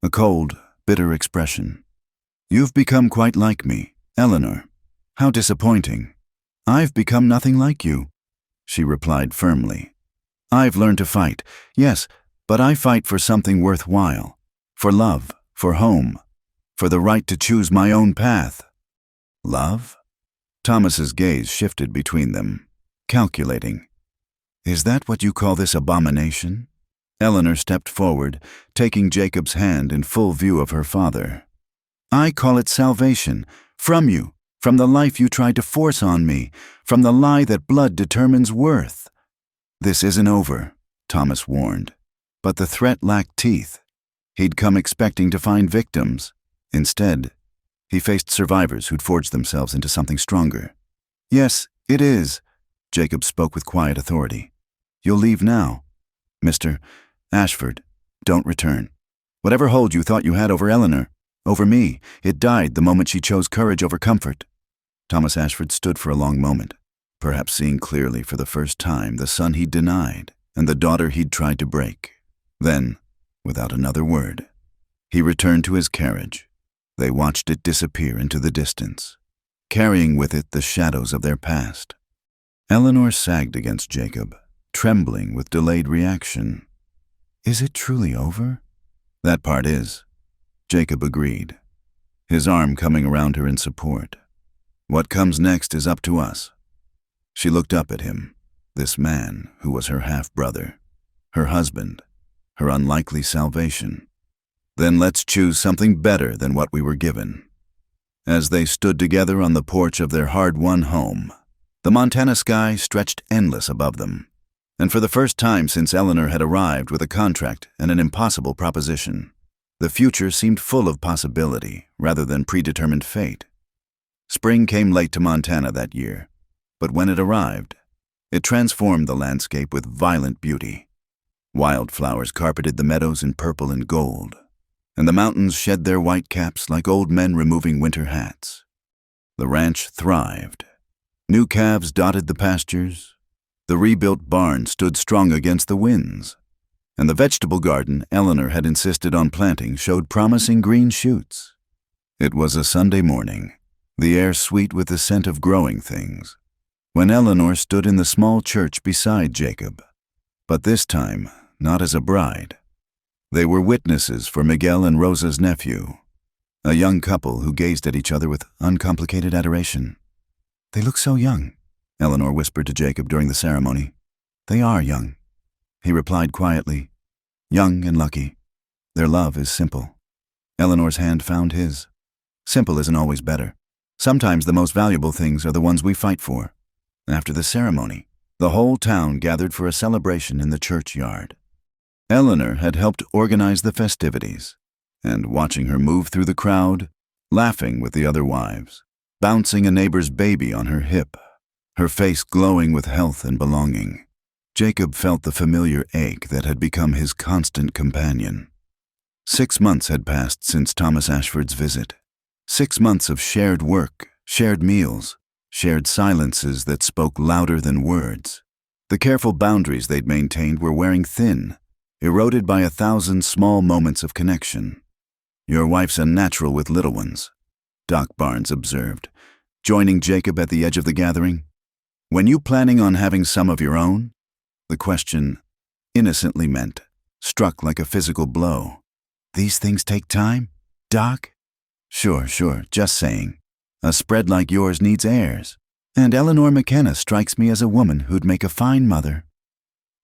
a cold, bitter expression. You've become quite like me, Eleanor. How disappointing. I've become nothing like you, she replied firmly. I've learned to fight, yes, but I fight for something worthwhile. For love, for home, for the right to choose my own path. Love? Thomas's gaze shifted between them, calculating. Is that what you call this abomination? Eleanor stepped forward, taking Jacob's hand in full view of her father. I call it salvation, from you, from the life you tried to force on me, from the lie that blood determines worth. This isn't over, Thomas warned, but the threat lacked teeth. He'd come expecting to find victims. Instead, he faced survivors who'd forged themselves into something stronger. Yes, it is, Jacob spoke with quiet authority. You'll leave now. Mr. Ashford, don't return. Whatever hold you thought you had over Eleanor, over me, it died the moment she chose courage over comfort. Thomas Ashford stood for a long moment, perhaps seeing clearly for the first time the son he'd denied and the daughter he'd tried to break. Then, without another word, he returned to his carriage. They watched it disappear into the distance, carrying with it the shadows of their past. Eleanor sagged against Jacob, trembling with delayed reaction. Is it truly over? That part is, Jacob agreed, his arm coming around her in support. What comes next is up to us. She looked up at him, this man who was her half-brother, her husband, her unlikely salvation. Then let's choose something better than what we were given. As they stood together on the porch of their hard-won home, the Montana sky stretched endless above them, and for the first time since Eleanor had arrived with a contract and an impossible proposition, the future seemed full of possibility rather than predetermined fate. Spring came late to Montana that year, but when it arrived, it transformed the landscape with violent beauty. Wildflowers carpeted the meadows in purple and gold, and the mountains shed their white caps like old men removing winter hats. The ranch thrived. New calves dotted the pastures. The rebuilt barn stood strong against the winds, and the vegetable garden Eleanor had insisted on planting showed promising green shoots. It was a Sunday morning, the air sweet with the scent of growing things, when Eleanor stood in the small church beside Jacob, but this time not as a bride. They were witnesses for Miguel and Rosa's nephew, a young couple who gazed at each other with uncomplicated adoration. They look so young, Eleanor whispered to Jacob during the ceremony. They are young, he replied quietly. Young and lucky. Their love is simple. Eleanor's hand found his. Simple isn't always better. Sometimes the most valuable things are the ones we fight for. After the ceremony, the whole town gathered for a celebration in the churchyard. Eleanor had helped organize the festivities, and watching her move through the crowd, laughing with the other wives, bouncing a neighbor's baby on her hip, her face glowing with health and belonging, Jacob felt the familiar ache that had become his constant companion. 6 months had passed since Thomas Ashford's visit. 6 months of shared work, shared meals, shared silences that spoke louder than words. The careful boundaries they'd maintained were wearing thin, eroded by 1,000 small moments of connection. Your wife's a natural with little ones, Doc Barnes observed, joining Jacob at the edge of the gathering. When you planning on having some of your own? The question, innocently meant, struck like a physical blow. These things take time, Doc? Sure, just saying. A spread like yours needs heirs, and Eleanor McKenna strikes me as a woman who'd make a fine mother.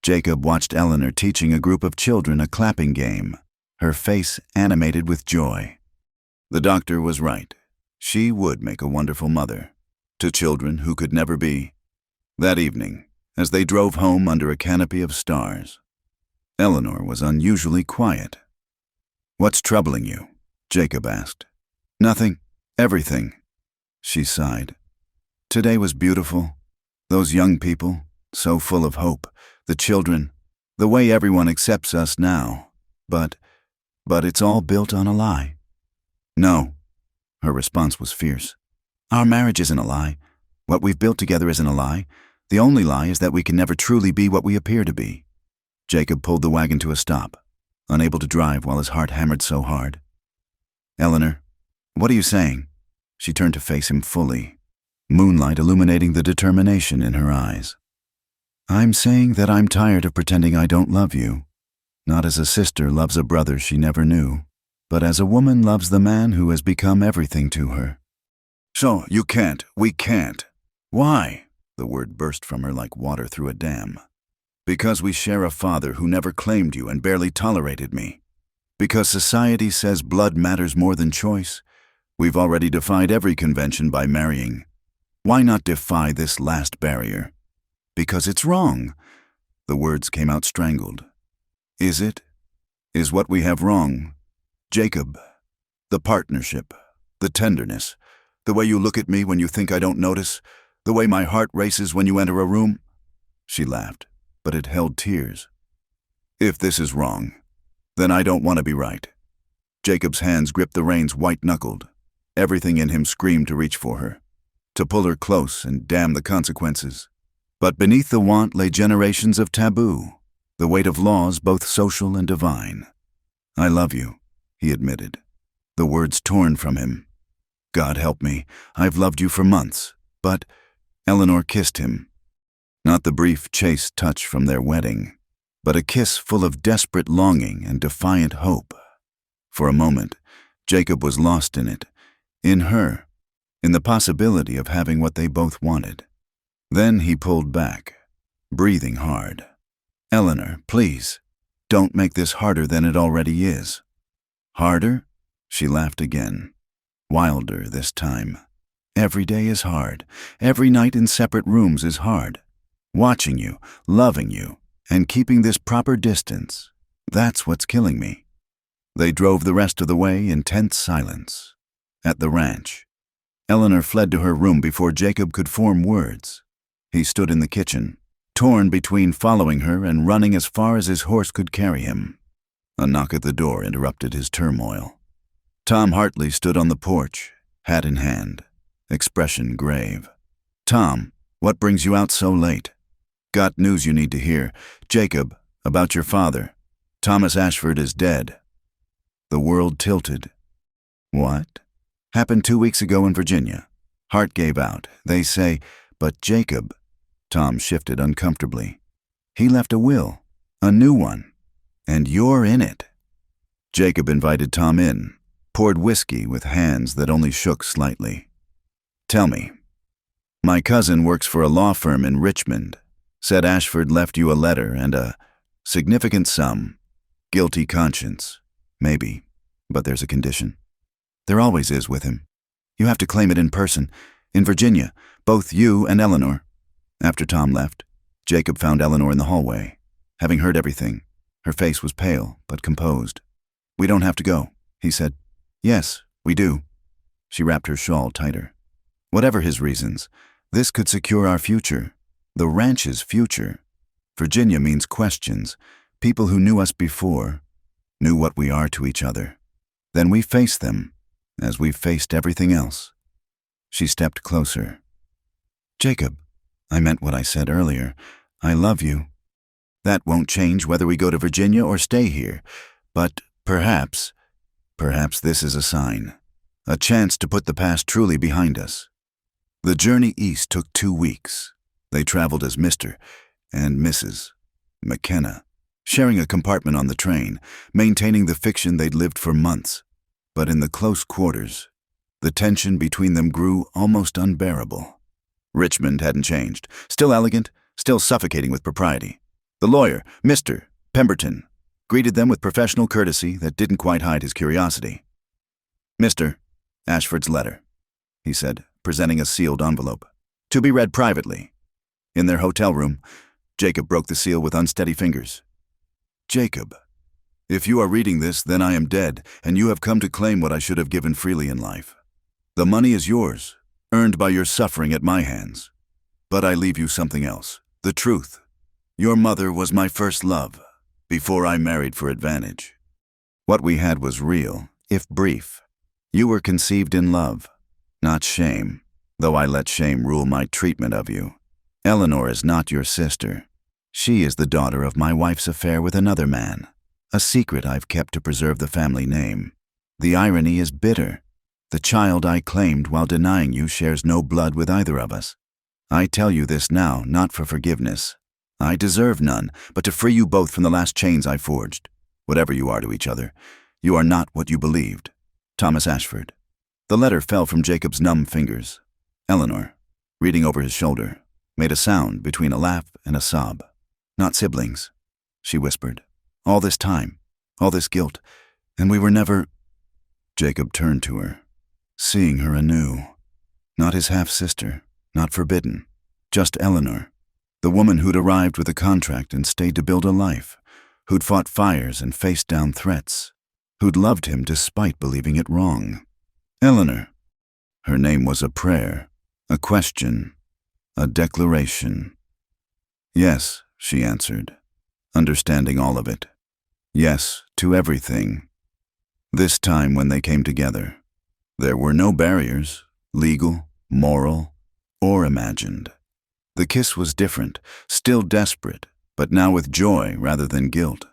Jacob watched Eleanor teaching a group of children a clapping game, her face animated with joy. The doctor was right. She would make a wonderful mother, to children who could never be. That evening, as they drove home under a canopy of stars, Eleanor was unusually quiet. What's troubling you? Jacob asked. Nothing. Everything. She sighed. Today was beautiful. Those young people, so full of hope. The children. The way everyone accepts us now. But it's all built on a lie. No. Her response was fierce. Our marriage isn't a lie. What we've built together isn't a lie. The only lie is that we can never truly be what we appear to be. Jacob pulled the wagon to a stop, unable to drive while his heart hammered so hard. Eleanor, what are you saying? She turned to face him fully, moonlight illuminating the determination in her eyes. I'm saying that I'm tired of pretending I don't love you, not as a sister loves a brother she never knew, but as a woman loves the man who has become everything to her. So, you can't. We can't. Why? The word burst from her like water through a dam. Because we share a father who never claimed you and barely tolerated me. Because society says blood matters more than choice. We've already defied every convention by marrying. Why not defy this last barrier? Because it's wrong. The words came out strangled. Is it? Is what we have wrong? Jacob, the partnership, the tenderness, the way you look at me when you think I don't notice, the way my heart races when you enter a room? She laughed, but it held tears. If this is wrong, then I don't want to be right. Jacob's hands gripped the reins white-knuckled. Everything in him screamed to reach for her, to pull her close and damn the consequences. But beneath the want lay generations of taboo, the weight of laws both social and divine. I love you, he admitted, the words torn from him. God help me, I've loved you for months, but Eleanor kissed him. Not the brief, chaste touch from their wedding, but a kiss full of desperate longing and defiant hope. For a moment, Jacob was lost in it, in her, in the possibility of having what they both wanted. Then he pulled back, breathing hard. Eleanor, please, don't make this harder than it already is. Harder? She laughed again, wilder this time. Every day is hard. Every night in separate rooms is hard. Watching you, loving you, and keeping this proper distance, that's what's killing me. They drove the rest of the way in tense silence. At the ranch, Eleanor fled to her room before Jacob could form words. He stood in the kitchen, torn between following her and running as far as his horse could carry him. A knock at the door interrupted his turmoil. Tom Hartley stood on the porch, hat in hand, expression grave. Tom, what brings you out so late? Got news you need to hear. Jacob, about your father. Thomas Ashford is dead. The world tilted. What? Happened 2 weeks ago in Virginia. Heart gave out, they say, but Jacob... Tom shifted uncomfortably. He left a will, a new one, and you're in it. Jacob invited Tom in, poured whiskey with hands that only shook slightly. Tell me. My cousin works for a law firm in Richmond. Said Ashford left you a letter and a significant sum. Guilty conscience. Maybe, but there's a condition. There always is with him. You have to claim it in person, in Virginia, both you and Eleanor. After Tom left, Jacob found Eleanor in the hallway. Having heard everything, her face was pale but composed. We don't have to go, he said. Yes, we do. She wrapped her shawl tighter. Whatever his reasons, this could secure our future, the ranch's future. Virginia means questions, people who knew us before, knew what we are to each other. Then we face them, as we've faced everything else. She stepped closer. Jacob, I meant what I said earlier. I love you. That won't change whether we go to Virginia or stay here, but perhaps this is a sign, a chance to put the past truly behind us. The journey east took 2 weeks. They traveled as Mr. and Mrs. McKenna, sharing a compartment on the train, maintaining the fiction they'd lived for months. But in the close quarters, the tension between them grew almost unbearable. Richmond hadn't changed, still elegant, still suffocating with propriety. The lawyer, Mr. Pemberton, greeted them with professional courtesy that didn't quite hide his curiosity. Mr. Ashford's letter, he said, presenting a sealed envelope, to be read privately. In their hotel room, Jacob broke the seal with unsteady fingers. Jacob, if you are reading this, then I am dead, and you have come to claim what I should have given freely in life. The money is yours, earned by your suffering at my hands. But I leave you something else, the truth. Your mother was my first love, before I married for advantage. What we had was real, if brief. You were conceived in love, not shame, though I let shame rule my treatment of you. Eleanor is not your sister. She is the daughter of my wife's affair with another man, a secret I've kept to preserve the family name. The irony is bitter. The child I claimed while denying you shares no blood with either of us. I tell you this now, not for forgiveness. I deserve none, but to free you both from the last chains I forged. Whatever you are to each other, You are not what you believed. Thomas Ashford. The letter fell from Jacob's numb fingers. Eleanor, reading over his shoulder, made a sound between a laugh and a sob. Not siblings, she whispered. All this time, all this guilt, and we were never... Jacob turned to her, seeing her anew. Not his half-sister, not forbidden, just Eleanor, the woman who'd arrived with a contract and stayed to build a life, who'd fought fires and faced down threats, who'd loved him despite believing it wrong. Eleanor. Her name was a prayer, a question, a declaration. Yes, she answered, understanding all of it. Yes, to everything. This time when they came together, there were no barriers, legal, moral, or imagined. The kiss was different, still desperate, but now with joy rather than guilt.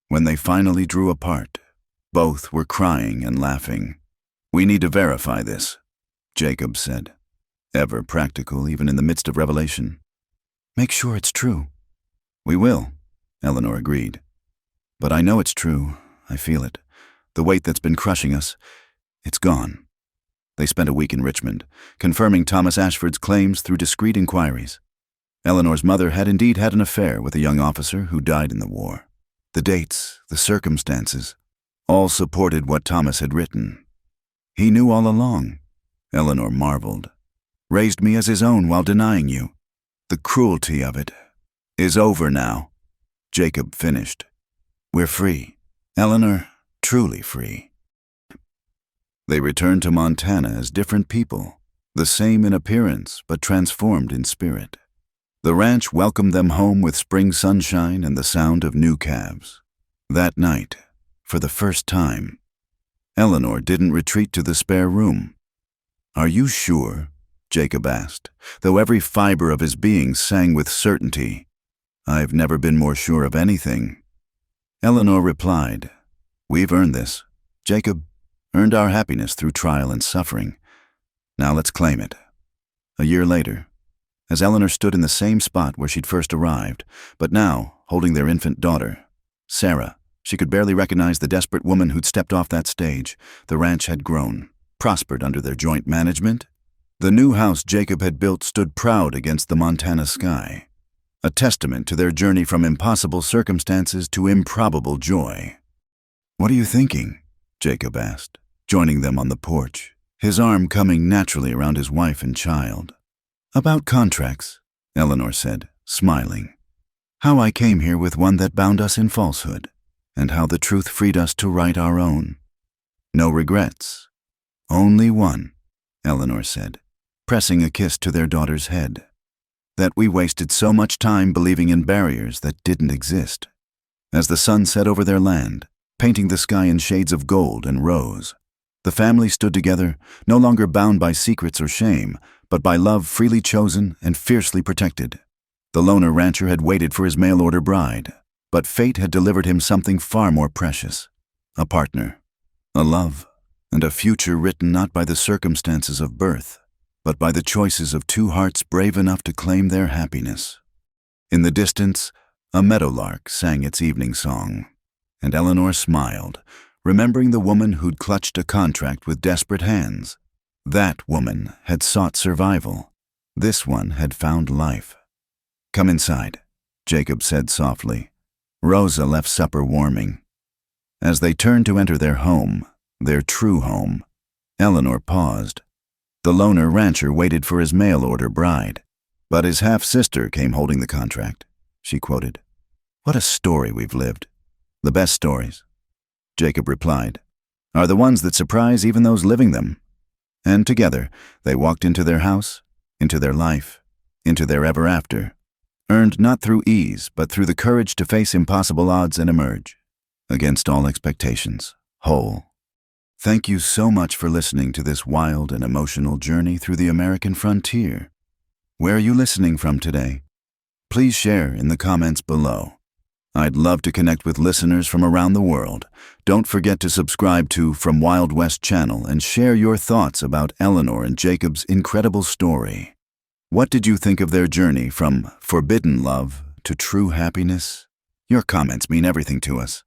When they finally drew apart, both were crying and laughing. We need to verify this, Jacob said, ever practical even in the midst of revelation. Make sure it's true. We will, Eleanor agreed. But I know it's true. I feel it. The weight that's been crushing us, it's gone. They spent a week in Richmond, confirming Thomas Ashford's claims through discreet inquiries. Eleanor's mother had indeed had an affair with a young officer who died in the war. The dates, the circumstances, all supported what Thomas had written. He knew all along, Eleanor marveled. Raised me as his own while denying you. The cruelty of it is over now, Jacob finished. We're free. Eleanor, truly free. They returned to Montana as different people, the same in appearance but transformed in spirit. The ranch welcomed them home with spring sunshine and the sound of new calves. That night, for the first time, Eleanor didn't retreat to the spare room. Are you sure? Jacob asked, though every fiber of his being sang with certainty. I've never been more sure of anything. Eleanor replied, We've earned this. Jacob, earned our happiness through trial and suffering. Now let's claim it. A year later, as Eleanor stood in the same spot where she'd first arrived, but now holding their infant daughter, Sarah, she could barely recognize the desperate woman who'd stepped off that stage. The ranch had grown, prospered under their joint management. The new house Jacob had built stood proud against the Montana sky, a testament to their journey from impossible circumstances to improbable joy. What are you thinking? Jacob asked, joining them on the porch, his arm coming naturally around his wife and child. About contracts, Eleanor said, smiling. How I came here with one that bound us in falsehood, and how the truth freed us to write our own. No regrets. Only one, Eleanor said, pressing a kiss to their daughter's head. That we wasted so much time believing in barriers that didn't exist. As the sun set over their land, painting the sky in shades of gold and rose, the family stood together, no longer bound by secrets or shame, but by love freely chosen and fiercely protected. The loner rancher had waited for his mail-order bride, but fate had delivered him something far more precious. A partner, a love, and a future written not by the circumstances of birth, but by the choices of two hearts brave enough to claim their happiness. In the distance, a meadowlark sang its evening song, and Eleanor smiled, remembering the woman who'd clutched a contract with desperate hands. That woman had sought survival. This one had found life. Come inside, Jacob said softly. Rosa left supper warming. As they turned to enter their home, their true home, Eleanor paused. The loner rancher waited for his mail-order bride, but his half-sister came holding the contract, she quoted. What a story we've lived. The best stories, Jacob replied, are the ones that surprise even those living them. And together, they walked into their house, into their life, into their ever after, earned not through ease, but through the courage to face impossible odds and emerge, against all expectations, whole. Thank you so much for listening to this wild and emotional journey through the American frontier. Where are you listening from today? Please share in the comments below. I'd love to connect with listeners from around the world. Don't forget to subscribe to From Wild West channel and share your thoughts about Eleanor and Jacob's incredible story. What did you think of their journey from forbidden love to true happiness? Your comments mean everything to us.